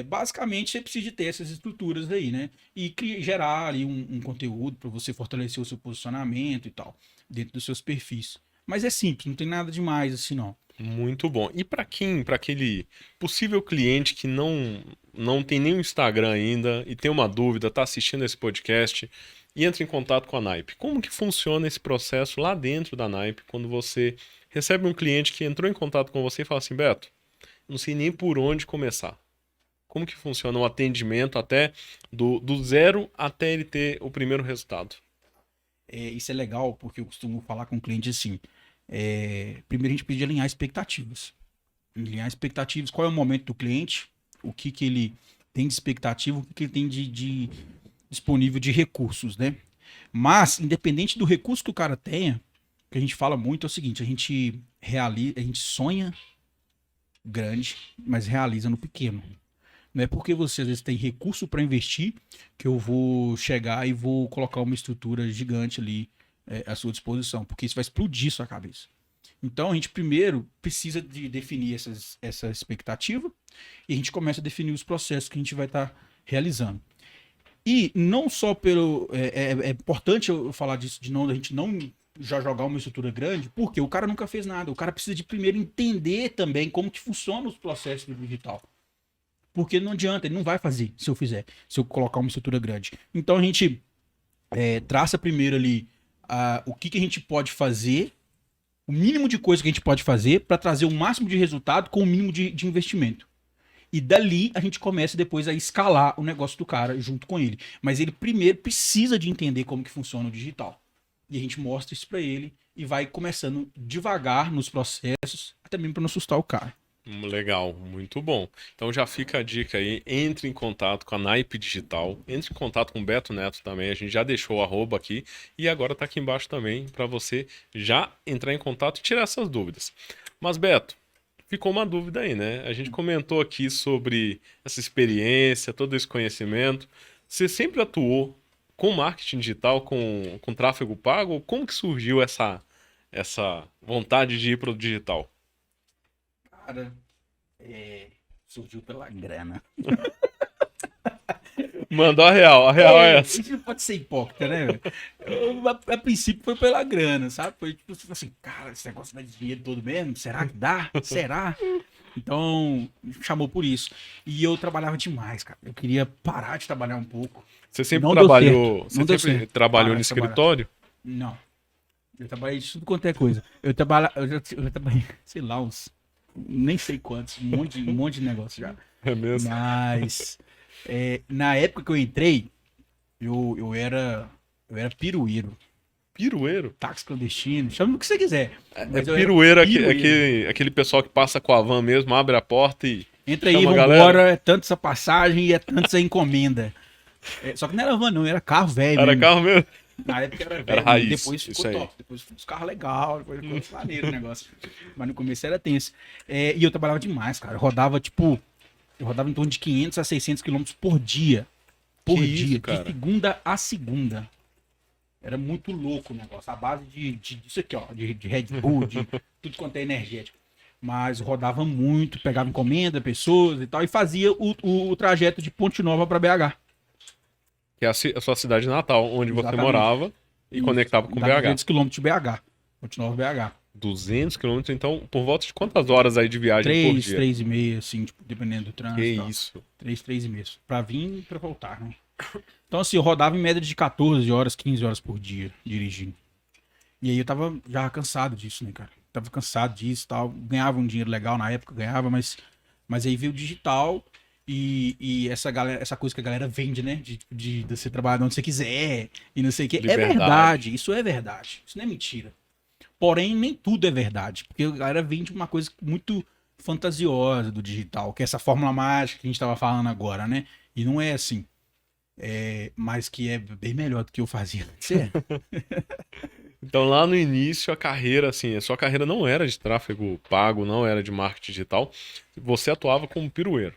Basicamente, você precisa de ter essas estruturas aí, né? E gerar ali um conteúdo para você fortalecer o seu posicionamento e tal, dentro dos seus perfis. Mas é simples, não tem nada demais assim, não. Muito bom. E para aquele possível cliente que não tem nem o Instagram ainda e tem uma dúvida, está assistindo esse podcast e entra em contato com a Naipe, como que funciona esse processo lá dentro da Naipe quando você recebe um cliente que entrou em contato com você e fala assim, Beto, não sei nem por onde começar. Como que funciona o atendimento até do zero até ele ter o primeiro resultado? Isso é legal porque eu costumo falar com o cliente assim. Primeiro a gente precisa alinhar expectativas. Alinhar expectativas, qual é o momento do cliente, o que ele tem de expectativa, o que ele tem de disponível de recursos, né? Mas, independente do recurso que o cara tenha, o que a gente fala muito é o seguinte, a gente sonha grande, mas realiza no pequeno. Não é porque você às vezes tem recurso para investir que eu vou chegar e vou colocar uma estrutura gigante ali à sua disposição, porque isso vai explodir sua cabeça. Então a gente primeiro precisa de definir essa expectativa e a gente começa a definir os processos que a gente vai estar realizando. E não só pelo. É importante eu falar disso, a gente não já jogar uma estrutura grande, porque o cara nunca fez nada. O cara precisa de primeiro entender também como que funcionam os processos do digital. Porque não adianta, ele não vai fazer se eu fizer, se eu colocar uma estrutura grande. Então a gente traça primeiro ali o que a gente pode fazer, o mínimo de coisa que a gente pode fazer para trazer o máximo de resultado com o mínimo de investimento. E dali a gente começa depois a escalar o negócio do cara junto com ele. Mas ele primeiro precisa de entender como que funciona o digital. E a gente mostra isso para ele e vai começando devagar nos processos, até mesmo para não assustar o cara. Legal, muito bom. Então já fica a dica aí, entre em contato com a Naipe Digital, entre em contato com o Beto Neto também, a gente já deixou o arroba aqui e agora tá aqui embaixo também para você já entrar em contato e tirar essas dúvidas. Mas Beto, ficou uma dúvida aí, né? A gente comentou aqui sobre essa experiência, todo esse conhecimento. Você sempre atuou com marketing digital, com tráfego pago? Ou como que surgiu essa vontade de ir para o digital? Cara, surgiu pela grana. Mandou a real é essa. Isso não pode ser hipócrita, né, velho? A princípio foi pela grana, sabe? Foi tipo assim, cara, esse negócio dá dinheiro todo mesmo? Será que dá? Será? Então, me chamou por isso. E eu trabalhava demais, cara. Eu queria parar de trabalhar um pouco. Você sempre Não deu trabalhou, certo. você Não deu sempre certo. trabalhou Parar no de trabalhar. escritório? Não. Eu trabalhei de tudo quanto é coisa. Eu trabalhei, sei lá, uns. Nem sei quantos. Um monte de negócio já. É mesmo? Mas. Na época que eu entrei, eu era pirueiro. Pirueiro? Táxi clandestino. Chama o que você quiser. Mas eu era Pirueiro é pirueiro. aquele pessoal que passa com a van mesmo, abre a porta e Entra aí, chama a vambora. galera. É tanto essa passagem e é tanto essa encomenda. Só que não era van, não. Era carro velho Era mesmo. carro mesmo? Na época era velho. Era raiz, Depois isso ficou aí. top. Depois ficou uns carros legais. Depois ficou maneiro o negócio. Mas no começo era tenso. E eu trabalhava demais, cara. Eu rodava em torno de 500 a 600 quilômetros por dia. Por Que dia. isso, cara? De segunda a segunda. Era muito louco o negócio. A base disso aqui, ó. De Red Bull, de tudo quanto é energético. Mas rodava muito, pegava encomenda, pessoas e tal. E fazia o trajeto de Ponte Nova para BH. Que é a sua cidade natal, onde você Exatamente. morava e conectava com Dá BH. 200 quilômetros de BH. Ponte Nova, BH. 200 quilômetros, então, por volta de quantas horas aí de viagem por 3, dia? 3,5, assim, tipo, dependendo do trânsito. Que e tal. isso? 3, 3,5. Pra vir e pra voltar, né? Então, assim, eu rodava em média de 14 horas, 15 horas por dia, dirigindo. E aí eu tava já cansado disso, né, cara? Tava cansado disso e tal. Ganhava um dinheiro legal na época, ganhava, mas aí veio o digital e essa coisa que a galera vende, né? De você trabalhar onde você quiser e não sei o quê. É Liberdade. verdade, isso é verdade. Isso não é mentira. Porém, nem tudo é verdade. Porque a galera vende uma coisa muito fantasiosa do digital, que é essa fórmula mágica que a gente tava falando agora, né? E não é assim. Mas que é bem melhor do que eu fazia. Então, lá no início, a carreira, assim, a sua carreira não era de tráfego pago, não era de marketing digital. Você atuava como pirueiro.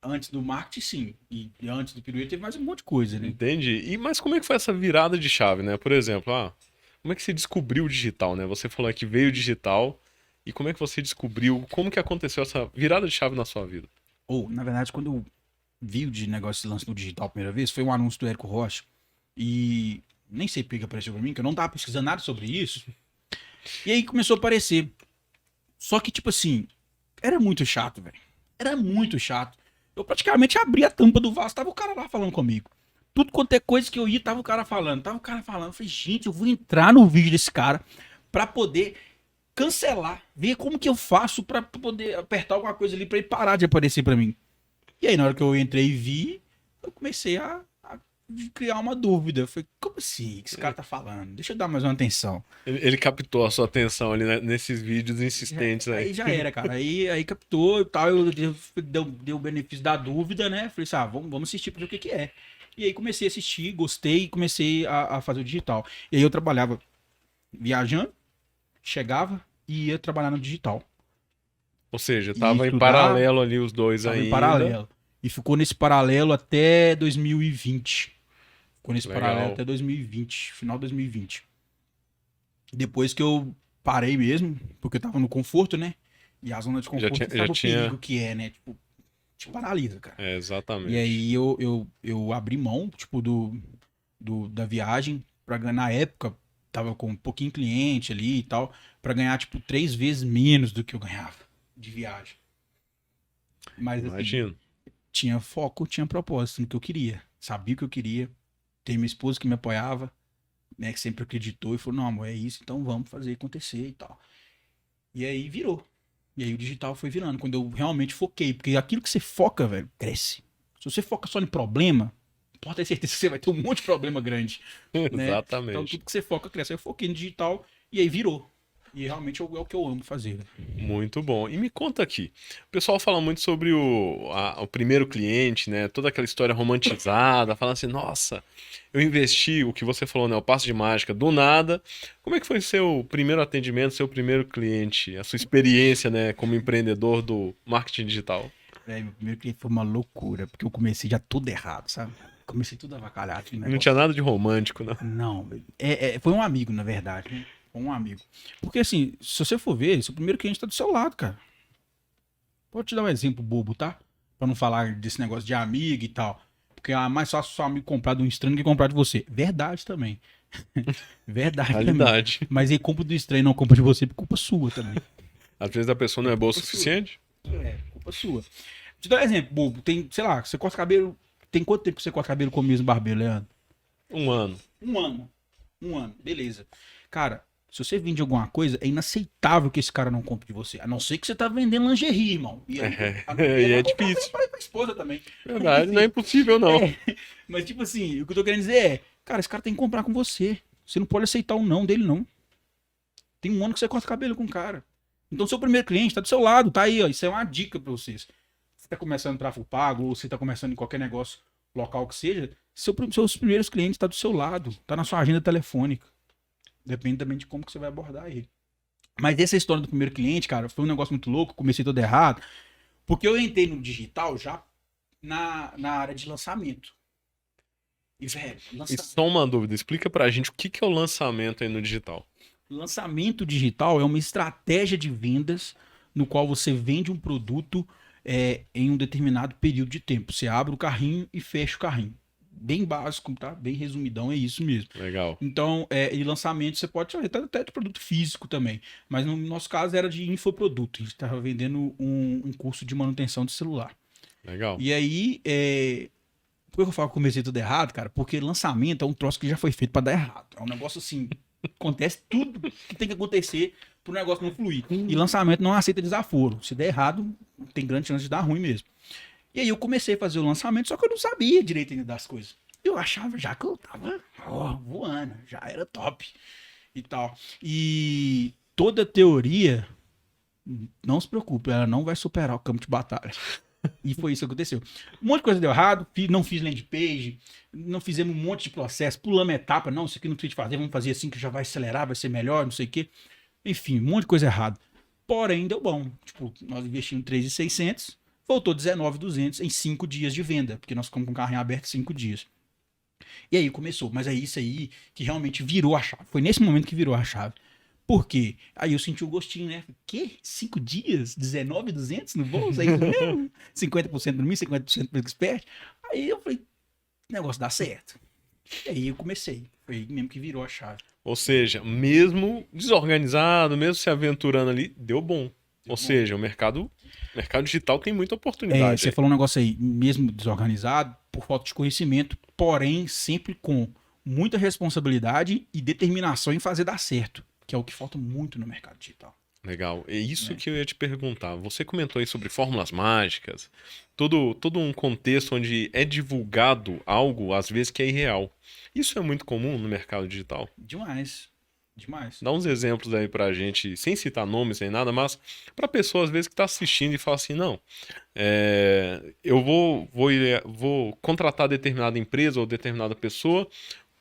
Antes do marketing, sim. E antes do pirueta teve mais um monte de coisa, né? Entende? Mas como é que foi essa virada de chave, né? Por exemplo, como é que você descobriu o digital, né? Você falou que veio o digital. E como é que você descobriu? Como que aconteceu essa virada de chave na sua vida? Ou, na verdade, quando eu vi o de negócio de lance no digital a primeira vez, foi um anúncio do Érico Rocha. E nem sei porque que apareceu pra mim, que eu não tava pesquisando nada sobre isso. E aí começou a aparecer. Só que, tipo assim, era muito chato, velho. Era muito chato. Eu praticamente abri a tampa do vaso, tava o cara lá falando comigo. Tudo quanto é coisa que eu ia, tava o cara falando. Eu falei, gente, eu vou entrar no vídeo desse cara pra poder cancelar, ver como que eu faço pra poder apertar alguma coisa ali pra ele parar de aparecer pra mim. E aí, na hora que eu entrei e vi, eu comecei a criar uma dúvida. Eu falei, como assim que esse cara tá falando? Deixa eu dar mais uma atenção. Ele captou a sua atenção ali, né, nesses vídeos insistentes aí. Aí já era, cara. Aí captou e tal, deu o benefício da dúvida, né? Falei assim, vamos assistir pra ver o que que é. E aí comecei a assistir, gostei e comecei a fazer o digital. E aí eu trabalhava viajando, chegava e ia trabalhar no digital. Ou seja, E tava em estudar, paralelo ali os dois tava ainda. em paralelo. E ficou nesse paralelo até 2020. Ficou nesse Legal. paralelo até 2020, final de 2020. Depois que eu parei mesmo, porque eu tava no conforto, né? E a zona de conforto sabe o perigo que é, né? Tipo, te paralisa, cara. É, exatamente. E aí eu abri mão, tipo, da viagem pra ganhar. Na época, tava com um pouquinho cliente ali e tal, pra ganhar, tipo, 3 vezes menos do que eu ganhava de viagem. Mas assim, Imagino. tinha foco, tinha propósito no que eu queria. Sabia o que eu queria. Tem minha esposa que me apoiava, né? Que sempre acreditou e falou, não, amor, é isso, então vamos fazer acontecer e tal. E aí virou. E aí o digital foi virando, quando eu realmente foquei. Porque aquilo que você foca, velho, cresce. Se você foca só em problema, pode ter certeza que você vai ter um monte de problema grande. Né? Exatamente. Então tudo que você foca cresce. Aí eu foquei no digital e aí virou. E realmente é o que eu amo fazer. Né? Muito bom. E me conta aqui, o pessoal fala muito sobre o primeiro cliente, né? Toda aquela história romantizada, falando assim, nossa, eu investi, o que você falou, né? O passe de mágica, do nada. Como é que foi seu primeiro atendimento, seu primeiro cliente, a sua experiência, né, como empreendedor do marketing digital? Meu primeiro cliente foi uma loucura, porque eu comecei já tudo errado, sabe? Comecei tudo avacalhado no Não tinha negócio. nada de romântico, não. Não, foi um amigo, na verdade. Né? Foi um amigo. Porque assim, se você for ver, seu primeiro cliente tá do seu lado, cara. Vou te dar um exemplo bobo, tá? Pra não falar desse negócio de amigo e tal. Porque é mais fácil seu amigo comprar de um estranho do que comprar de você. Verdade também. Verdade também. Realidade. Mas ele compra do estranho e não compra de você por culpa sua também. Às vezes a pessoa não é boa o Culpa sua. suficiente. Culpa sua. Te dar um exemplo, bobo. Tem, sei lá, você corta cabelo. Tem quanto tempo que você corta cabelo com o mesmo barbeiro, Leandro? Um ano. Um ano. Um ano, beleza. Cara, se você vende alguma coisa, é inaceitável que esse cara não compre de você. A não ser que você tá vendendo lingerie, irmão. E aí, E é difícil. Pra esposa também. Verdade, não é impossível, não. Mas, tipo assim, o que eu tô querendo dizer é, cara, esse cara tem que comprar com você. Você não pode aceitar o não dele, não. Tem um ano que você corta cabelo com o cara. Então, seu primeiro cliente tá do seu lado, tá aí, ó. Isso é uma dica pra vocês. Você tá começando tráfego pago, ou você tá começando em qualquer negócio local que seja, seus primeiros clientes tá do seu lado, tá na sua agenda telefônica. Depende também de como que você vai abordar ele. Mas essa história do primeiro cliente, cara, foi um negócio muito louco, comecei todo errado, porque eu entrei no digital já na área de lançamento. E, velho, E só uma dúvida, explica pra gente o que é o lançamento aí no digital. lançamento digital é uma estratégia de vendas no qual você vende um produto em um determinado período de tempo. Você abre o carrinho e fecha o carrinho. Bem básico, tá? Bem resumidão, é isso mesmo. Legal. Então, e lançamento você pode fazer até de produto físico também. Mas no nosso caso era de infoproduto. A gente estava vendendo um curso de manutenção de celular. Legal. E aí, por que eu falo que comecei tudo errado, cara? Porque lançamento é um troço que já foi feito para dar errado. É um negócio assim, acontece tudo que tem que acontecer pro negócio não fluir. E lançamento não aceita desaforo. Se der errado, tem grande chance de dar ruim mesmo. E aí eu comecei a fazer o lançamento, só que eu não sabia direito ainda das coisas. Eu achava já que eu tava voando, já era top e tal. E toda teoria, não se preocupe, ela não vai superar o campo de batalha. E foi isso que aconteceu. Um monte de coisa deu errado, não fiz landing page, não fizemos um monte de processo, pulamos etapa, não, isso aqui não precisa fazer, vamos fazer assim que já vai acelerar, vai ser melhor, não sei o quê. Enfim, um monte de coisa errada. Porém, deu bom. Tipo, nós investimos 3.600, voltou 19.200 em 5 dias de venda, porque nós ficamos com o carro em aberto 5 dias. E aí começou, mas é isso aí que realmente virou a chave. Foi nesse momento que virou a chave. Por quê? Aí eu senti o gostinho, né? Que? 5 dias? 19.200 no bolso? É isso mesmo? 50% para mim, 50% para o expert? Aí eu falei, o negócio dá certo. E aí eu comecei. Foi aí mesmo que virou a chave. Ou seja, mesmo desorganizado, mesmo se aventurando ali, deu bom. Ou seja, o mercado digital tem muita oportunidade. Você falou um negócio aí, mesmo desorganizado, por falta de conhecimento, porém sempre com muita responsabilidade e determinação em fazer dar certo, que é o que falta muito no mercado digital. Legal. É isso que eu ia te perguntar. Você comentou aí sobre fórmulas mágicas, todo um contexto onde é divulgado algo, às vezes, que é irreal. Isso é muito comum no mercado digital? Demais. Demais. Dá uns exemplos aí pra gente, sem citar nomes nem nada, mas pra pessoa, às vezes, que tá assistindo e fala assim, não, eu vou contratar determinada empresa ou determinada pessoa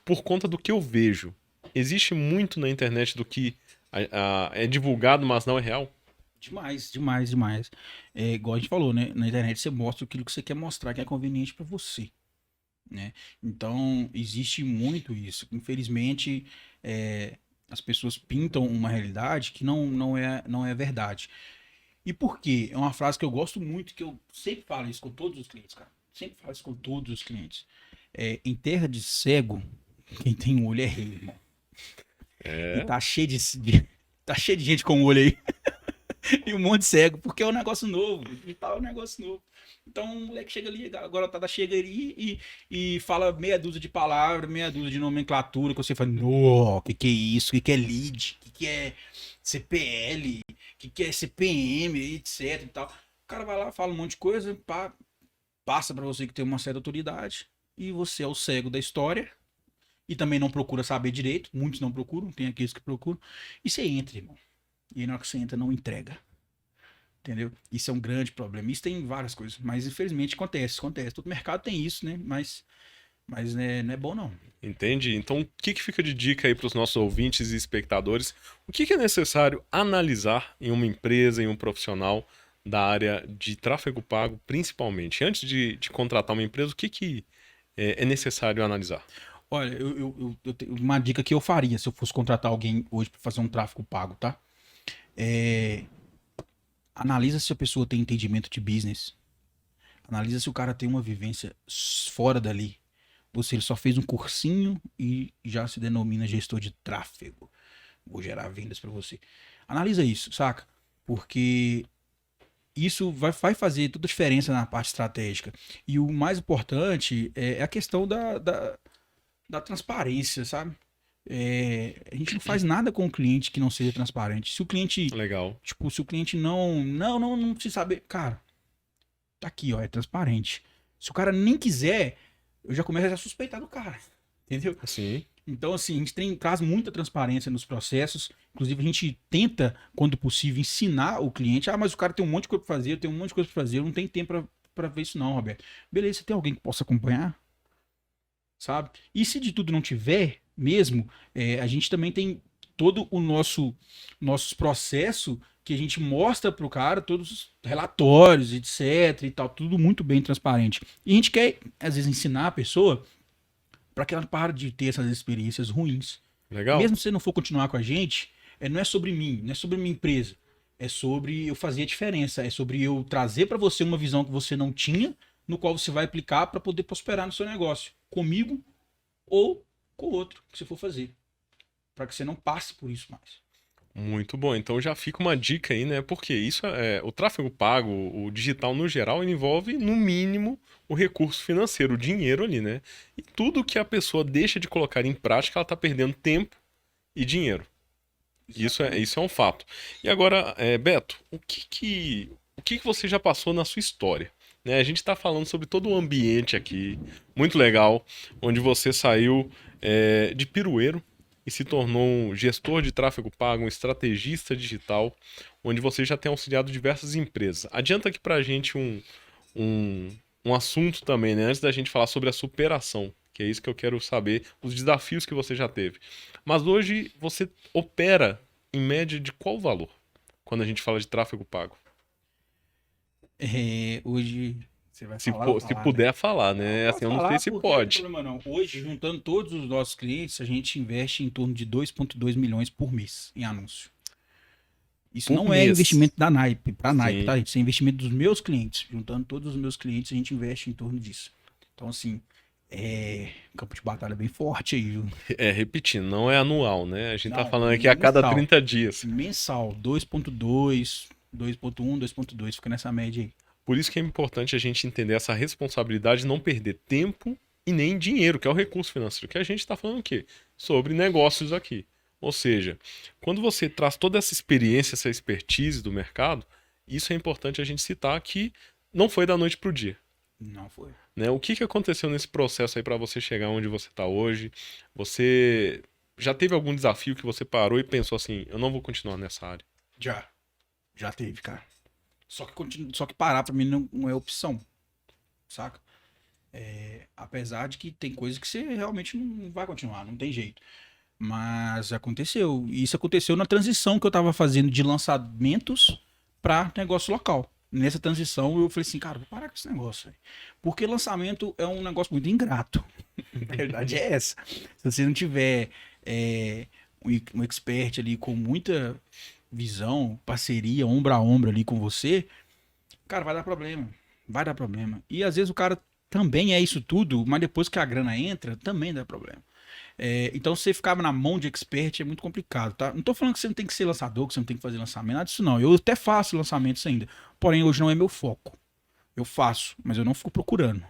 por conta do que eu vejo. Existe muito na internet do que é divulgado, mas não é real? Demais, demais, demais. É, igual a gente falou, né? Na internet você mostra aquilo que você quer mostrar que é conveniente para você, né? Então, existe muito isso. Infelizmente, as pessoas pintam uma realidade que não é verdade. E por quê? É uma frase que eu gosto muito, que eu sempre falo isso com todos os clientes, cara. Sempre falo isso com todos os clientes. Em terra de cego, quem tem um olho é rei, irmão. E tá cheio tá cheio de gente com o olho aí. E um monte de cego, porque é um negócio novo. Digital é um negócio novo. Então o moleque chega ali, agora tá chega ali e fala meia dúzia de palavras, meia dúzia de nomenclatura, que você fala, no, que é isso? Que é lead? Que é CPL? Que é CPM, etc e tal. O cara vai lá, fala um monte de coisa, passa pra você que tem uma certa autoridade, e você é o cego da história, e também não procura saber direito, muitos não procuram, tem aqueles que procuram, e você entra, irmão. E aí na hora que você entra, não entrega. Entendeu? Isso é um grande problema. Isso tem várias coisas, mas infelizmente acontece. Todo mercado tem isso, né? Mas né, não é bom não. Entende? Então, o que que fica de dica aí para os nossos ouvintes e espectadores? O que que é necessário analisar em uma empresa, em um profissional da área de tráfego pago, principalmente? Antes de contratar uma empresa, o que que é necessário analisar? Olha, eu tenho uma dica que eu faria se eu fosse contratar alguém hoje para fazer um tráfego pago, tá? É, analisa se a pessoa tem entendimento de business. Analisa se o cara tem uma vivência fora dali. Ou se ele só fez um cursinho e já se denomina gestor de tráfego. Vou gerar vendas para você. Analisa isso, saca? Porque isso vai fazer toda a diferença na parte estratégica. E o mais importante é a questão da transparência, sabe? A gente não faz nada com o cliente que não seja transparente. Se o cliente, Legal. tipo, se o cliente não precisa saber, cara, tá aqui, ó, é transparente. Se o cara nem quiser, eu já começo a suspeitar do cara, entendeu? Sim. Então, assim, a gente traz muita transparência nos processos. Inclusive, a gente tenta, quando possível, ensinar o cliente. Ah, mas o cara tem um monte de coisa pra fazer, eu tenho um monte de coisa pra fazer, eu não tenho tempo pra ver isso não, Roberto. Beleza, você tem alguém que possa acompanhar? Sabe? E se de tudo não tiver mesmo, a gente também tem todo o nosso processo que a gente mostra pro cara, todos os relatórios, etc e tal, tudo muito bem transparente. E a gente quer, às vezes, ensinar a pessoa para que ela pare de ter essas experiências ruins. Legal. Mesmo se você não for continuar com a gente, não é sobre mim, não é sobre minha empresa. É sobre eu fazer a diferença. É sobre eu trazer para você uma visão que você não tinha, no qual você vai aplicar para poder prosperar no seu negócio. Comigo ou com o outro que você for fazer. Para que você não passe por isso mais. Muito bom. Então já fica uma dica aí, né? Porque isso o tráfego pago, o digital no geral, ele envolve, no mínimo, o recurso financeiro, o dinheiro ali, né? E tudo que a pessoa deixa de colocar em prática, ela tá perdendo tempo e dinheiro. Isso é um fato. E agora, Beto, o que que você já passou na sua história? Né, a gente está falando sobre todo o ambiente aqui, muito legal, onde você saiu de pirueiro e se tornou um gestor de tráfego pago, um estrategista digital, onde você já tem auxiliado diversas empresas. Adianta aqui para a gente um, um assunto também, né? Antes da gente falar sobre a superação, que é isso que eu quero saber, os desafios que você já teve. Mas hoje você opera em média de qual valor quando a gente fala de tráfego pago? Hoje você vai Se, falar, eu vou se falar, né? puder falar, Não, né? Assim, posso eu não sei falar se porque não tem pode. problema não. Hoje, juntando todos os nossos clientes, a gente investe em torno de 2,2 milhões por mês em anúncio. Isso Por não é mês. investimento da Naipe, para a Naipe, Sim. tá, gente? Isso é investimento dos meus clientes. Juntando todos os meus clientes, a gente investe em torno disso. Então, assim, campo de batalha bem forte aí, viu? Repetindo, não é anual, né? A gente tá Não, falando aqui a cada mensal. 30 dias. Mensal, 2,2, 2,1, 2,2, fica nessa média aí. Por isso que é importante a gente entender essa responsabilidade de não perder tempo e nem dinheiro, que é o recurso financeiro, que a gente está falando aqui, sobre negócios aqui. Ou seja, quando você traz toda essa experiência, essa expertise do mercado, isso é importante a gente citar que não foi da noite para o dia. Não foi. Né? O que que aconteceu nesse processo aí para você chegar onde você está hoje? Você já teve algum desafio que você parou e pensou assim, eu não vou continuar nessa área? Já teve, cara. Só que parar pra mim não é opção, saca? Apesar de que tem coisas que você realmente não vai continuar, não tem jeito. Mas aconteceu. E isso aconteceu na transição que eu tava fazendo de lançamentos para negócio local. Nessa transição eu falei assim, cara, vou parar com esse negócio, velho. Porque lançamento é um negócio muito ingrato. A verdade é essa. Se você não tiver um expert ali com muita visão, parceria, ombro a ombro ali com você, cara, vai dar problema. Vai dar problema. E às vezes o cara também é isso tudo, mas depois que a grana entra, também dá problema. Então, você ficava na mão de expert é muito complicado, tá? Não tô falando que você não tem que ser lançador, que você não tem que fazer lançamento, nada disso não. Eu até faço lançamentos ainda. Porém, hoje não é meu foco. Eu faço, mas eu não fico procurando,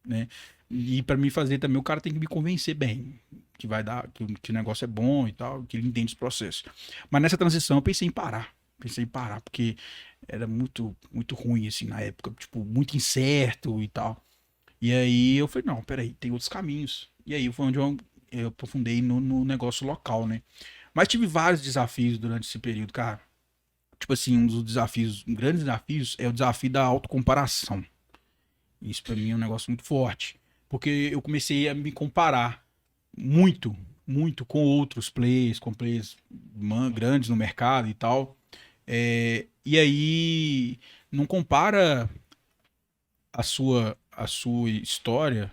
né? E para mim fazer também, o cara tem que me convencer bem que vai dar, que o negócio é bom e tal, que ele entende os processos. Mas nessa transição eu pensei em parar. Pensei em parar, porque era muito, muito ruim, assim, na época, tipo, muito incerto e tal. E aí eu falei, não, peraí, tem outros caminhos. E aí foi onde eu aprofundei no negócio local, né? Mas tive vários desafios durante esse período, cara. Tipo assim, um dos desafios, um grandes desafios é o desafio da autocomparação. Isso pra mim é um negócio muito forte. Porque eu comecei a me comparar muito, muito com outros players, com players grandes no mercado e tal. E aí, não compara a sua história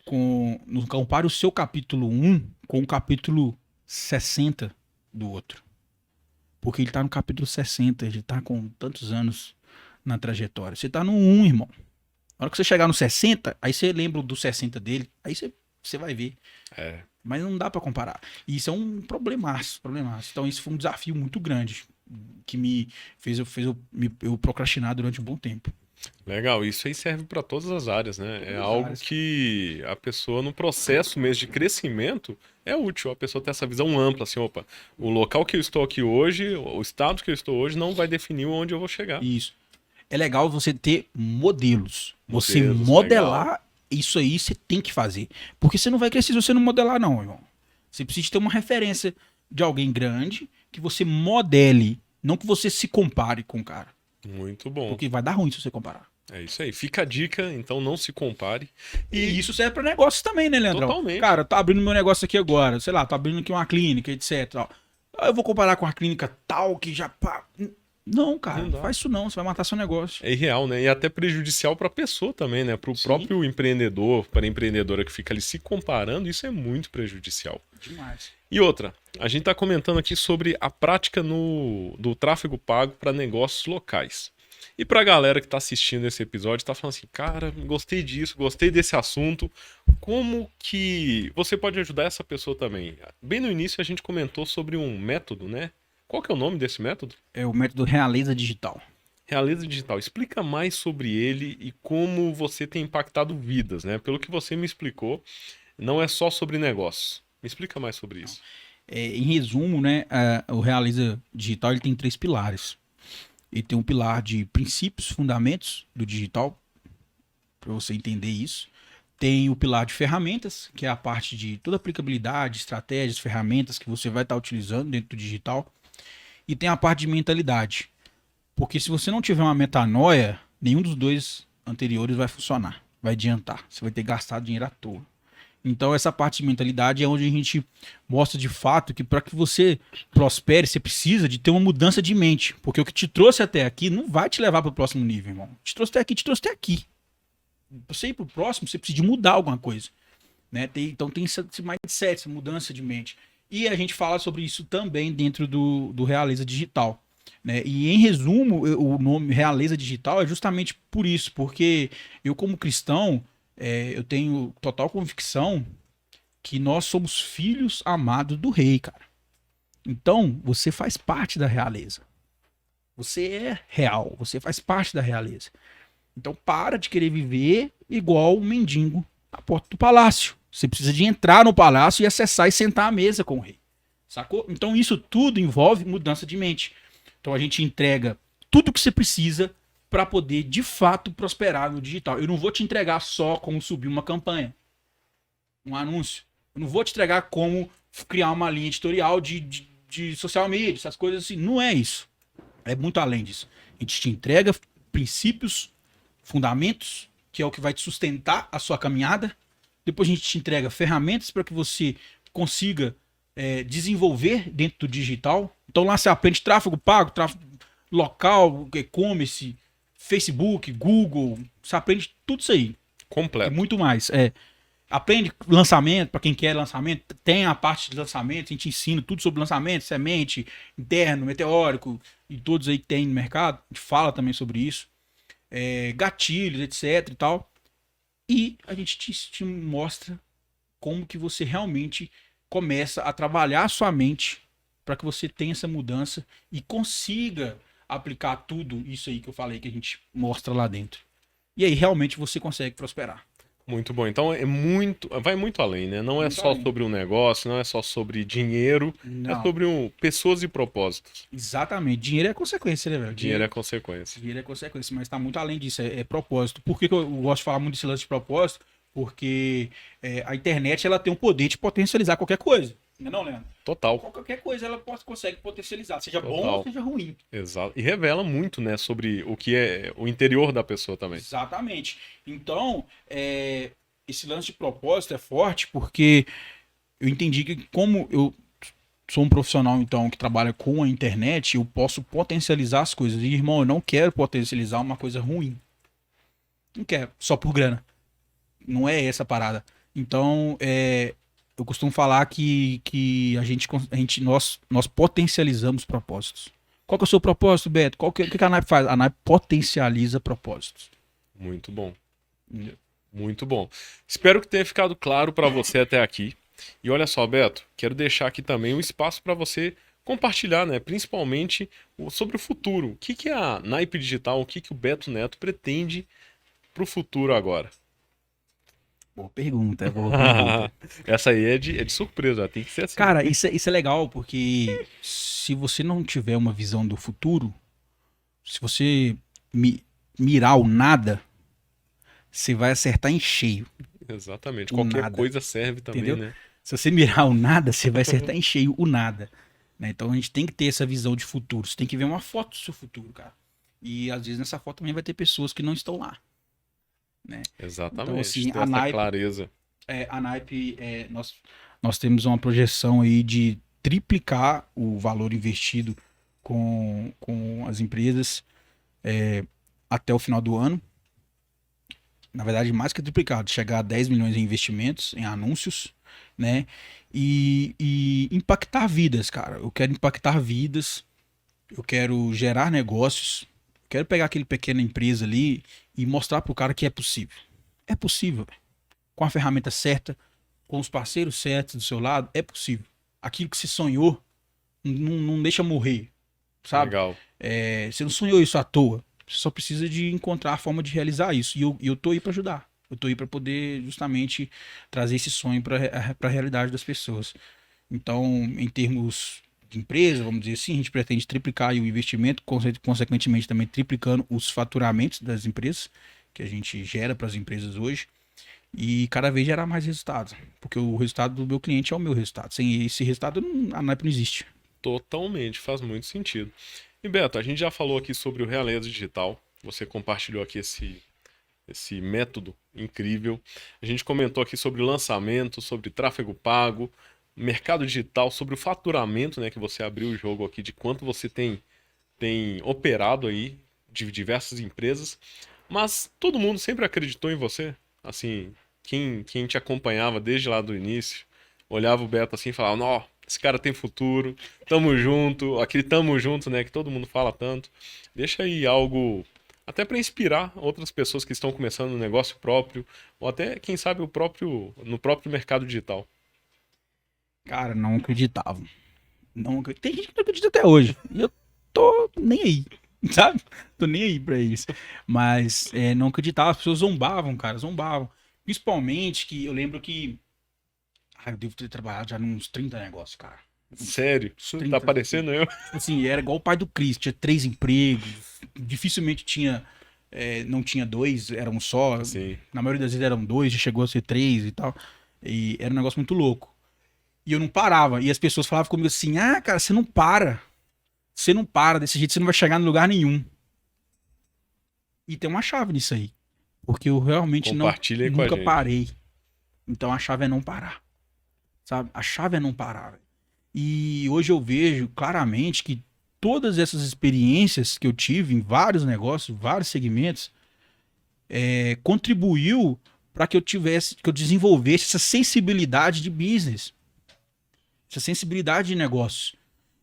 com. Não compare o seu capítulo 1 com o capítulo 60 do outro. Porque ele tá no capítulo 60, ele tá com tantos anos na trajetória. Você tá no 1, irmão. Na hora que você chegar no 60, aí você lembra do 60 dele, aí você vai ver. É. Mas não dá pra comparar. E isso é um problemaço. Então isso foi um desafio muito grande que me fez eu procrastinar durante um bom tempo. Legal, isso aí serve para todas as áreas, né? É Todas as algo áreas. que a pessoa, no processo mesmo de crescimento, é útil. A pessoa ter essa visão ampla, assim, opa, o local que eu estou aqui hoje, o estado que eu estou hoje, não vai definir onde eu vou chegar. Isso. É legal você ter modelos. Você Modelos, modelar legal. isso aí, você tem que fazer. Porque você não vai crescer se você não modelar, não, irmão. Você precisa ter uma referência de alguém grande que você modele, não que você se compare com o cara. Muito bom. Porque vai dar ruim se você comparar. É isso aí. Fica a dica, então não se compare. E isso serve para negócios também, né, Leandrão? Totalmente. Cara, tá abrindo meu negócio aqui agora, sei lá, tô abrindo aqui uma clínica, etc. Ó. Aí eu vou comparar com a clínica tal que já. Não, cara, Não não dá. faz isso não, você vai matar seu negócio. É irreal, né? E até prejudicial para a pessoa também, né? Para o Sim. próprio empreendedor, para a empreendedora que fica ali se comparando, isso é muito prejudicial. Demais. E outra, a gente está comentando aqui sobre a prática do tráfego pago para negócios locais. E para a galera que está assistindo esse episódio, está falando assim, cara, gostei disso, gostei desse assunto, como que você pode ajudar essa pessoa também? Bem no início a gente comentou sobre um método, né? Qual que é o nome desse método? É o método Realeza Digital. Realeza Digital. Explica mais sobre ele e como você tem impactado vidas, né? Pelo que você me explicou, não é só sobre negócio. Me explica mais sobre isso. Em resumo, né, o Realiza Digital ele tem 3 pilares. Ele tem um pilar de princípios, fundamentos do digital, para você entender isso. Tem o pilar de ferramentas, que é a parte de toda aplicabilidade, estratégias, ferramentas que você vai estar utilizando dentro do digital. E tem a parte de mentalidade. Porque se você não tiver uma metanoia, nenhum dos dois anteriores vai funcionar, vai adiantar. Você vai ter gastado dinheiro à toa. Então essa parte de mentalidade é onde a gente mostra de fato que para que você prospere, você precisa de ter uma mudança de mente. Porque o que te trouxe até aqui não vai te levar para o próximo nível, irmão. Te trouxe até aqui, te trouxe até aqui. Para você ir para o próximo, você precisa de mudar alguma coisa. Né? Então tem esse mindset, essa mudança de mente. E a gente fala sobre isso também dentro do Realeza Digital. Né? E em resumo, o nome Realeza Digital é justamente por isso, porque eu como cristão, eu tenho total convicção que nós somos filhos amados do rei, cara. Então, você faz parte da realeza. Você é real, você faz parte da realeza. Então, para de querer viver igual um mendigo à porta do palácio. Você precisa de entrar no palácio e acessar e sentar à mesa com o rei. Sacou? Então, isso tudo envolve mudança de mente. Então, a gente entrega tudo que você precisa para poder, de fato, prosperar no digital. Eu não vou te entregar só como subir uma campanha, um anúncio. Eu não vou te entregar como criar uma linha editorial de social media, essas coisas assim. Não é isso. É muito além disso. A gente te entrega princípios, fundamentos, que é o que vai te sustentar a sua caminhada. Depois a gente te entrega ferramentas para que você consiga desenvolver dentro do digital. Então lá você aprende tráfego pago, tráfego local, e-commerce, Facebook, Google. Você aprende tudo isso aí. Completo. E muito mais. Aprende lançamento, para quem quer lançamento. Tem a parte de lançamento, a gente ensina tudo sobre lançamento, semente, interno, meteórico, e todos aí que tem no mercado. A gente fala também sobre isso. Gatilhos, etc e tal. E a gente te mostra como que você realmente começa a trabalhar a sua mente para que você tenha essa mudança e consiga aplicar tudo isso aí que eu falei que a gente mostra lá dentro. E aí realmente você consegue prosperar. Muito bom. Então vai muito além, né? Não é Muito só além. sobre um negócio, não é só sobre dinheiro, é Não. sobre pessoas e propósitos. Exatamente. Dinheiro é consequência, né, velho? Dinheiro é consequência. Dinheiro é consequência, mas tá muito além disso, é propósito. Por que eu gosto de falar muito desse lance de propósito? Porque a internet ela tem o poder de potencializar qualquer coisa. Não é não, Leandro? Total. Qualquer coisa ela consegue potencializar, seja bom Total. ou seja ruim. Exato. E revela muito, né, sobre o que é o interior da pessoa também. Exatamente. Então, esse lance de propósito é forte porque eu entendi que como eu sou um profissional, então, que trabalha com a internet, eu posso potencializar as coisas. E, irmão, eu não quero potencializar uma coisa ruim. Não quero, só por grana. Não é essa a parada. Então, eu costumo falar que nós potencializamos propósitos. Qual que é o seu propósito, Beto? O que a NAIP faz? A NAIP potencializa propósitos. Muito bom. Muito bom. Espero que tenha ficado claro para você até aqui. E olha só, Beto, quero deixar aqui também um espaço para você compartilhar, né, principalmente sobre o futuro. O que é a NAIP Digital, o que o Beto Neto pretende para o futuro agora? Boa pergunta, boa pergunta. Essa aí é de surpresa, tem que ser assim. Cara, isso é legal porque se você não tiver uma visão do futuro, se você mirar o nada, você vai acertar em cheio. Exatamente, O qualquer nada. coisa serve também, Entendeu? né? Se você mirar o nada, você vai acertar em cheio o nada. Né? Então a gente tem que ter essa visão de futuro. Você tem que ver uma foto do seu futuro, cara. E às vezes nessa foto também vai ter pessoas que não estão lá. Né? Exatamente, Então, assim, ter essa clareza. A NAIP, nós temos uma projeção aí de triplicar o valor investido com as empresas até o final do ano. Na verdade, mais que triplicado, chegar a 10 milhões em investimentos, em anúncios, né? E impactar vidas, cara. Eu quero impactar vidas, eu quero gerar negócios, eu quero pegar aquele pequena empresa ali e mostrar pro cara que é possível. É possível, véio. Com a ferramenta certa, com os parceiros certos do seu lado, é possível. Aquilo que você sonhou, não deixa morrer, sabe? Legal. Você não sonhou isso à toa. Você só precisa de encontrar a forma de realizar isso. E eu tô aí para ajudar. Eu tô aí para poder justamente trazer esse sonho para a realidade das pessoas. Então, em termos de empresa, vamos dizer assim, a gente pretende triplicar aí o investimento, consequentemente também triplicando os faturamentos das empresas que a gente gera para as empresas hoje e cada vez gerar mais resultados, porque o resultado do meu cliente é o meu resultado. Sem esse resultado, a NAIP não existe. Totalmente, faz muito sentido. E Beto, a gente já falou aqui sobre o Realeza Digital. Você compartilhou aqui esse método incrível. A gente comentou aqui sobre lançamento, sobre tráfego pago, mercado digital, sobre o faturamento, né, que você abriu o jogo aqui de quanto você tem operado aí de diversas empresas. Mas todo mundo sempre acreditou em você. Assim, quem te acompanhava desde lá do início, olhava o Beto assim e falava, ó, esse cara tem futuro, tamo junto, aquele tamo junto, né, que todo mundo fala tanto. Deixa aí algo até para inspirar outras pessoas que estão começando um negócio próprio, ou até, quem sabe, no próprio mercado digital. Cara, não acreditava. Tem gente que não acredita até hoje. E eu tô nem aí, sabe? Tô nem aí pra isso. Mas não acreditava, as pessoas zombavam, cara, zombavam. Principalmente que eu lembro que. Eu devo ter trabalhado já nos 30 negócios, cara. Sério? Uns Tá parecendo eu? Tipo assim, era igual o pai do Cristo, tinha 3 empregos, dificilmente não tinha 2, era um só. Sim. Na maioria das vezes eram 2, já chegou a ser 3 e tal. E era um negócio muito louco. E eu não parava. E as pessoas falavam comigo assim: ah, cara, você não para. Você não para, desse jeito você não vai chegar em lugar nenhum. E tem uma chave nisso aí. Porque eu realmente Compartilha aí com a nunca gente. parei. Então a chave é não parar. Sabe? A chave é não parar. Véio. E hoje eu vejo claramente que todas essas experiências que eu tive em vários negócios, vários segmentos, contribuiu para que eu desenvolvesse essa sensibilidade de business, essa sensibilidade de negócio.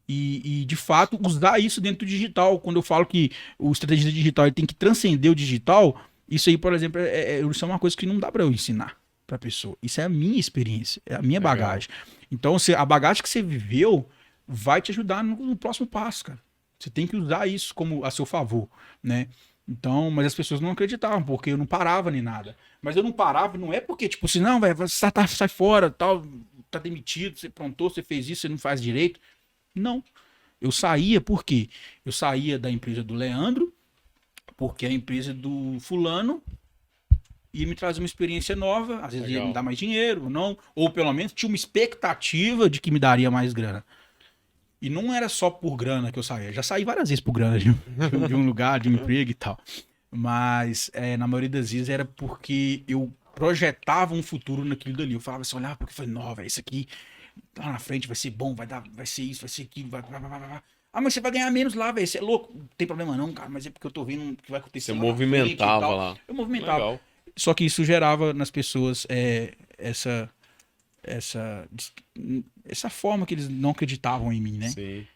E de fato, usar isso dentro do digital. Quando eu falo que o estrategista digital ele tem que transcender o digital, isso aí, por exemplo, isso é uma coisa que não dá para eu ensinar para a pessoa. Isso é a minha experiência, é a minha bagagem. Então, a bagagem que você viveu vai te ajudar no próximo passo, cara. Você tem que usar isso como a seu favor, né? Então, mas as pessoas não acreditavam, porque eu não parava nem nada. Mas eu não parava, não é porque, tipo assim, não, velho, sai fora, tal, tá demitido, você prontou, você fez isso, você não faz direito. Não. Eu saía por quê? Eu saía da empresa do Leandro, porque a empresa do fulano ia me trazer uma experiência nova, às vezes ia Legal. me dar mais dinheiro, ou não, ou pelo menos tinha uma expectativa de que me daria mais grana. E não era só por grana que eu saía. Já saí várias vezes por grana de um lugar, de um emprego e tal. Mas na maioria das vezes era porque eu projetava um futuro naquilo dali. Eu falava assim, olhava porque eu falei, não, velho, isso aqui lá na frente vai ser bom, vai ser isso, vai ser aquilo, vai. Ah, mas você vai ganhar menos lá, velho. Você é louco. Não tem problema não, cara, mas é porque eu tô vendo o que vai acontecer Você lá na frente e movimentava tal. lá. Eu movimentava. Legal. Só que isso gerava nas pessoas essa, essa forma que eles não acreditavam em mim, né? Sim.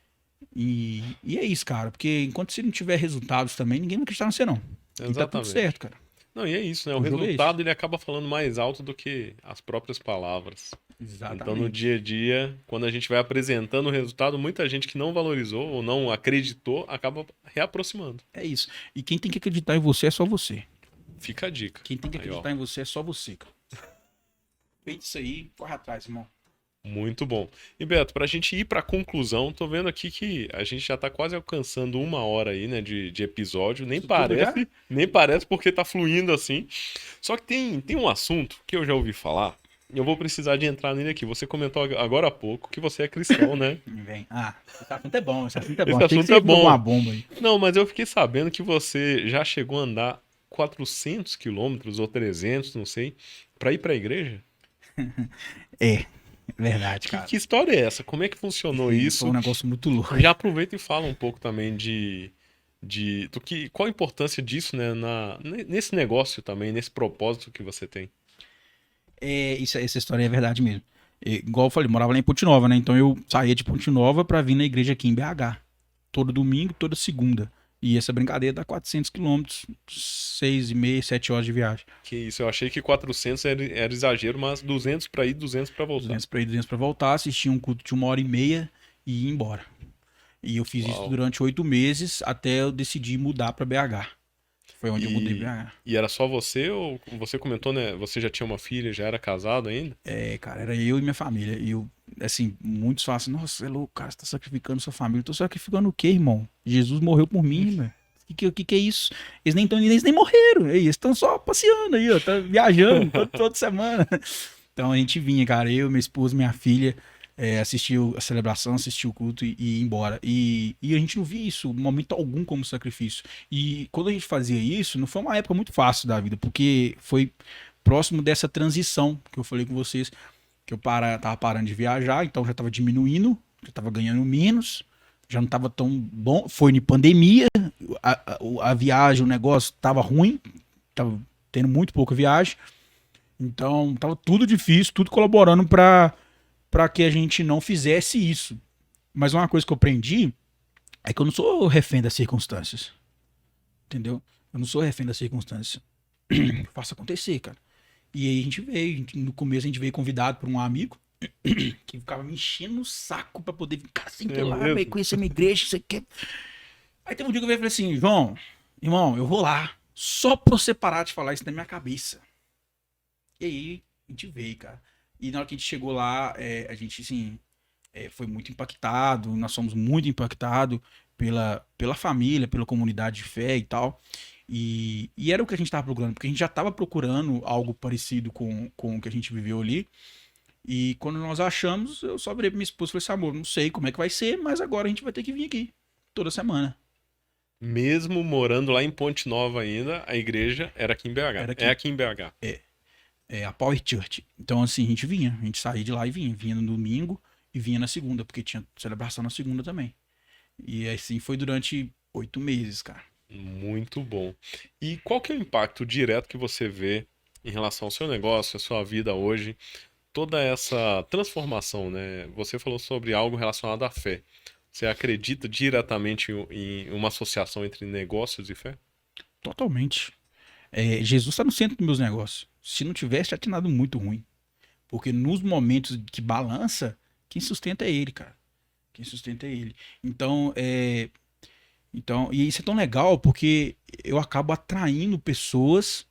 E é isso, cara. Porque enquanto você não tiver resultados também, ninguém vai acreditar em você, não. E tá tudo Exatamente. certo, cara. Não, e é isso, né? O O jogo é resultado ele acaba falando mais alto do que as próprias palavras. Exatamente. Então, no dia a dia, quando a gente vai apresentando o resultado, muita gente que não valorizou ou não acreditou acaba reaproximando. É isso. E quem tem que acreditar em você é só você. Fica a dica. Quem tem que Aí, acreditar em você é só você, cara. Feito isso aí, corre atrás, irmão. Muito bom. E Beto, pra gente ir pra conclusão, tô vendo aqui que a gente já tá quase alcançando 1 hora aí, né, de episódio. Nem Isso tudo parece, nem parece porque tá fluindo assim. Só que tem um assunto que eu já ouvi falar, e eu vou precisar de entrar nele aqui. Você comentou agora há pouco que você é cristão, né? Vem. Ah, esse assunto é bom, esse assunto é bom. Esse Achei que assunto você é ia jogar bom. uma bomba aí. Não, mas eu fiquei sabendo que você já chegou a andar 400 quilômetros ou 300, não sei, pra ir pra igreja? É verdade, cara. Que história é essa? Como é que funcionou Foi isso? um negócio muito louco. Já aproveita e fala um pouco também qual a importância disso, né, nesse negócio também, nesse propósito que você tem. Essa história é verdade mesmo. Igual eu falei, morava lá em Ponte Nova, né? Então eu saía de Ponte Nova pra vir na igreja aqui em BH. Todo domingo, toda segunda. E essa brincadeira dá 400 quilômetros, 6,5, 7 horas de viagem. Que isso, eu achei que 400 era exagero, mas 200 pra ir, 200 pra voltar. 200 pra ir, 200 pra voltar, assistia um culto de 1h30 e ia embora. E eu fiz isso Uau. durante 8 meses até eu decidir mudar pra BH. Foi onde eu mudei pra BH. E era só você ou você comentou, né? Você já tinha uma filha, já era casado ainda? Cara, era eu e minha família. E eu, assim, muitos falam assim, nossa, você é louco, cara, você tá sacrificando sua família. Eu tô sacrificando o quê, irmão? Jesus morreu por mim, velho. O que é isso? Eles nem morreram. Eles estão só passeando aí, ó. Tá viajando toda semana. Então a gente vinha, cara. Eu, minha esposa, minha filha, assistiu a celebração, assistiu o culto e ia embora. E a gente não via isso, em momento algum, como sacrifício. E quando a gente fazia isso, não foi uma época muito fácil da vida, porque foi próximo dessa transição que eu falei com vocês, que eu tava parando de viajar, então já tava diminuindo, já tava ganhando menos, já não tava tão bom. Foi em pandemia, a viagem, o negócio tava ruim, tava tendo muito pouca viagem, então tava tudo difícil, tudo colaborando para que a gente não fizesse isso. Mas uma coisa que eu aprendi é que eu não sou refém das circunstâncias. Entendeu? Eu não sou refém das circunstâncias. Eu faço acontecer, cara. E aí a gente veio, no começo a gente veio convidado por um amigo que ficava me enchendo o saco pra poder vir, cara, sem que ir lá, mesmo? velho, conhecer minha igreja, você quer. Aí teve um dia que eu veio e falei assim, João, irmão, eu vou lá, só pra você parar de falar isso na minha cabeça. E aí a gente veio, cara. E na hora que a gente chegou lá, a gente, assim, foi muito impactado, nós somos muito impactados pela família, pela comunidade de fé e tal. E era o que a gente estava procurando, porque a gente já estava procurando algo parecido com o que a gente viveu ali. E quando nós achamos, eu só virei pra minha esposa e falei assim, amor, não sei como é que vai ser, mas agora a gente vai ter que vir aqui toda semana. Mesmo morando lá em Ponte Nova ainda, a igreja era aqui em BH. Era aqui. É aqui em BH. A Power Church. Então, assim, a gente saía de lá e vinha no domingo e vinha na segunda, porque tinha celebração na segunda também. E assim foi durante 8 meses, cara. Muito bom. E qual que é o impacto direto que você vê em relação ao seu negócio, à sua vida hoje, toda essa transformação, né? Você falou sobre algo relacionado à fé. Você acredita diretamente em uma associação entre negócios e fé? Totalmente. Jesus está no centro dos meus negócios. Se não tivesse, já tinha dado muito ruim. Porque nos momentos que balança, quem sustenta é ele, cara. Quem sustenta é ele. Então, e isso é tão legal porque eu acabo atraindo pessoas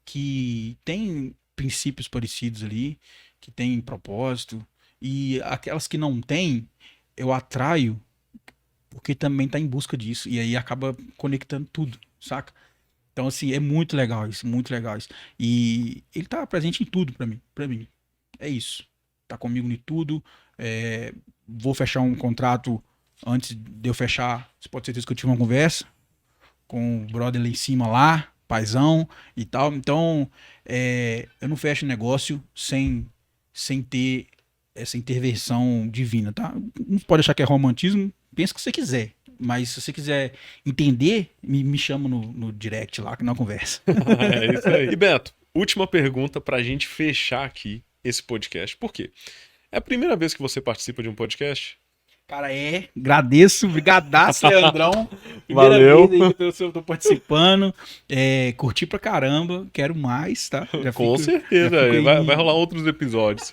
que têm princípios parecidos ali, que têm propósito. E aquelas que não têm, eu atraio porque também tá em busca disso. E aí acaba conectando tudo, saca? Então, assim, é muito legal isso, muito legal isso. E ele tá presente em tudo pra mim. É isso. Tá comigo em tudo. É, vou fechar um contrato antes de eu fechar. Você pode ter certeza que eu tive uma conversa com o brother lá em cima lá, paizão e tal. Então, eu não fecho negócio sem ter essa intervenção divina, tá? Não pode achar que é romantismo, pensa o que você quiser. Mas se você quiser entender, me chama no direct lá, que não conversa. É isso aí. E Beto, última pergunta pra gente fechar aqui esse podcast. Por quê? É a primeira vez que você participa de um podcast? Cara, agradeço, brigadaço, Leandrão. Primeira Valeu. vez aí que eu tô participando. Curti pra caramba, quero mais, tá? Com Já certeza, fico aí. vai rolar outros episódios.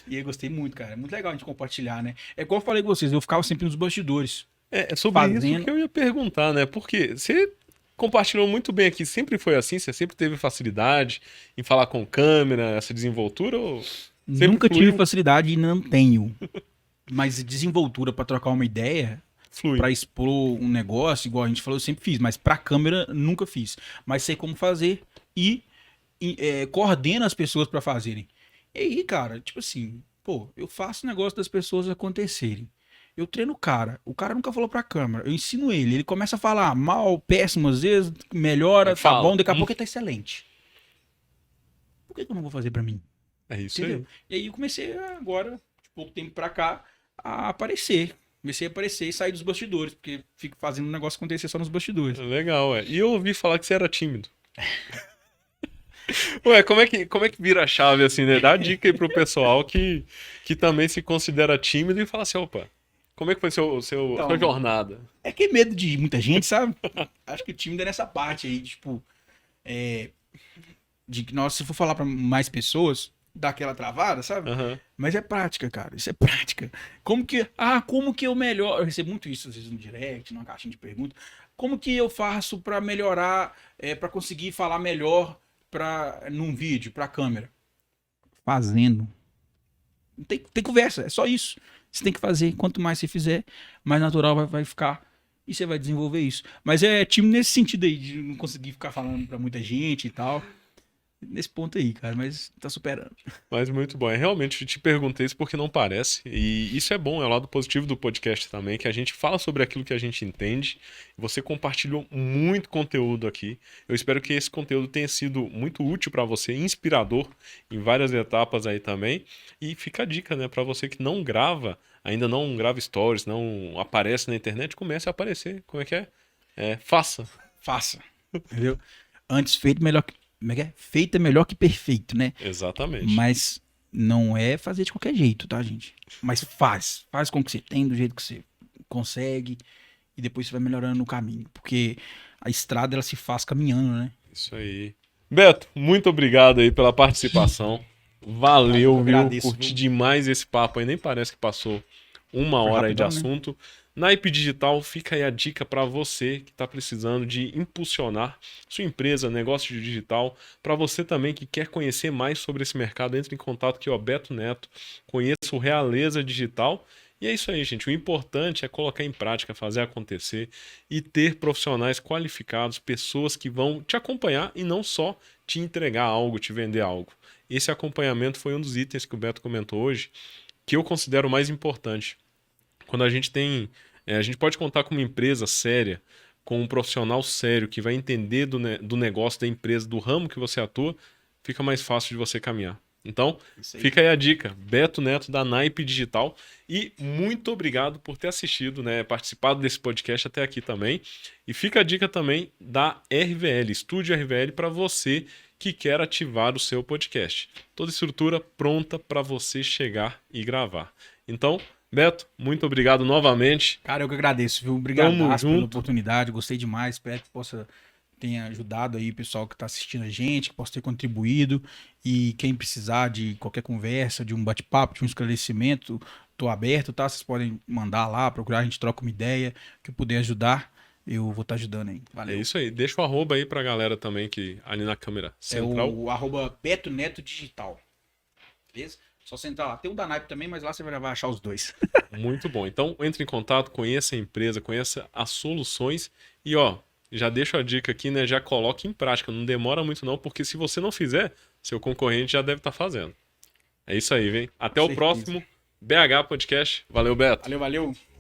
E eu gostei muito, cara. É muito legal a gente compartilhar, né? É igual eu falei com vocês, eu ficava sempre nos bastidores. É sobre isso Fazendo. que eu ia perguntar, né? Porque você compartilhou muito bem aqui, sempre foi assim? Você sempre teve facilidade em falar com câmera, essa desenvoltura? Ou sempre Nunca tive fluiu? facilidade e não tenho. Mas desenvoltura pra trocar uma ideia, Flui. pra expor um negócio, igual a gente falou, eu sempre fiz. Mas pra câmera, nunca fiz. Mas sei como fazer e coordeno as pessoas pra fazerem. E aí, cara, tipo assim, pô, eu faço o negócio das pessoas acontecerem. Eu treino o cara nunca falou pra câmera, eu ensino ele começa a falar mal, péssimo às vezes, Aí melhora, tá fala. bom, daqui a pouco ele tá excelente. Por que que eu não vou fazer pra mim? É isso Entendeu? aí. E aí eu comecei agora, de pouco tempo pra cá, a aparecer. Comecei a aparecer e sair dos bastidores, porque fico fazendo o negócio acontecer só nos bastidores. Legal, é. E eu ouvi falar que você era tímido. Ué, como é que vira a chave assim, né? Dá dica aí pro pessoal que também se considera tímido e fala assim, opa, como é que foi sua Então, jornada? é que é medo de muita gente, sabe? Acho que o tímido é nessa parte aí, tipo, de que, nossa, se for falar pra mais pessoas, dá aquela travada, sabe? Aham. Mas é prática, cara. Isso é prática. Como que eu melhor? Eu recebo muito isso às vezes no direct, numa caixinha de perguntas. Como que eu faço pra melhorar, pra conseguir falar melhor num vídeo, pra câmera? Fazendo. Tem conversa, é só isso. Você tem que fazer. Quanto mais você fizer, mais natural vai ficar. E você vai desenvolver isso. Mas é time nesse sentido aí, de não conseguir ficar falando pra muita gente e tal. Nesse ponto aí, cara, mas tá superando. Mas muito bom. Realmente, eu te perguntei isso porque não parece. E isso é bom, é o lado positivo do podcast também, que a gente fala sobre aquilo que a gente entende. Você compartilhou muito conteúdo aqui. Eu espero que esse conteúdo tenha sido muito útil para você, inspirador em várias etapas aí também. E fica a dica, né, para você que não grava, ainda não grava stories, não aparece na internet, comece a aparecer. Como é que é? Faça. Faça. Entendeu? Antes feito melhor que. Como é que é? Feito é melhor que perfeito, né? Exatamente. Mas não é fazer de qualquer jeito, tá, gente? Mas faz. Faz com que você tem, do jeito que você consegue. E depois você vai melhorando no caminho. Porque a estrada, ela se faz caminhando, né? Isso aí. Beto, muito obrigado aí pela participação. Cara, eu que Valeu, viu? agradeço, Curti viu? demais esse papo aí. Nem parece que passou uma Foi hora aí de rapidão, né? assunto. Naipe Digital, fica aí a dica para você que está precisando de impulsionar sua empresa, negócio de digital. Para você também que quer conhecer mais sobre esse mercado, entre em contato aqui, ó, Beto Neto. Conheça o Realeza Digital. E é isso aí, gente. O importante é colocar em prática, fazer acontecer e ter profissionais qualificados, pessoas que vão te acompanhar e não só te entregar algo, te vender algo. Esse acompanhamento foi um dos itens que o Beto comentou hoje, que eu considero o mais importante. Quando a gente tem. A gente pode contar com uma empresa séria, com um profissional sério que vai entender do negócio da empresa, do ramo que você atua, fica mais fácil de você caminhar. Então, Isso aí. fica aí a dica. Beto Neto da Naipe Digital. E muito obrigado por ter assistido, né, participado desse podcast até aqui também. E fica a dica também da RVL, Estúdio RVL, para você que quer ativar o seu podcast. Toda estrutura pronta para você chegar e gravar. Então, Beto, muito obrigado novamente. Cara, eu que agradeço, viu? Tamo Obrigadaço pela junto. oportunidade. Gostei demais. Espero que tenha ajudado aí o pessoal que está assistindo a gente, que possa ter contribuído. E quem precisar de qualquer conversa, de um bate-papo, de um esclarecimento, tô aberto, tá? Vocês podem mandar lá, procurar, a gente troca uma ideia, que eu puder ajudar, eu vou estar ajudando aí. É Valeu. isso aí. Deixa o arroba aí pra galera também, que ali na câmera É central. o arroba Beto Neto Digital. Beleza? Só você entrar lá. Tem o da Naipe também, mas lá você vai achar os dois. Muito bom. Então, entre em contato, conheça a empresa, conheça as soluções e, ó, já deixo a dica aqui, né? Já coloque em prática, não demora muito não, porque se você não fizer, seu concorrente já deve estar fazendo. É isso aí, vem. Até o Certeza. próximo BH Podcast. Valeu, Beto. Valeu, valeu.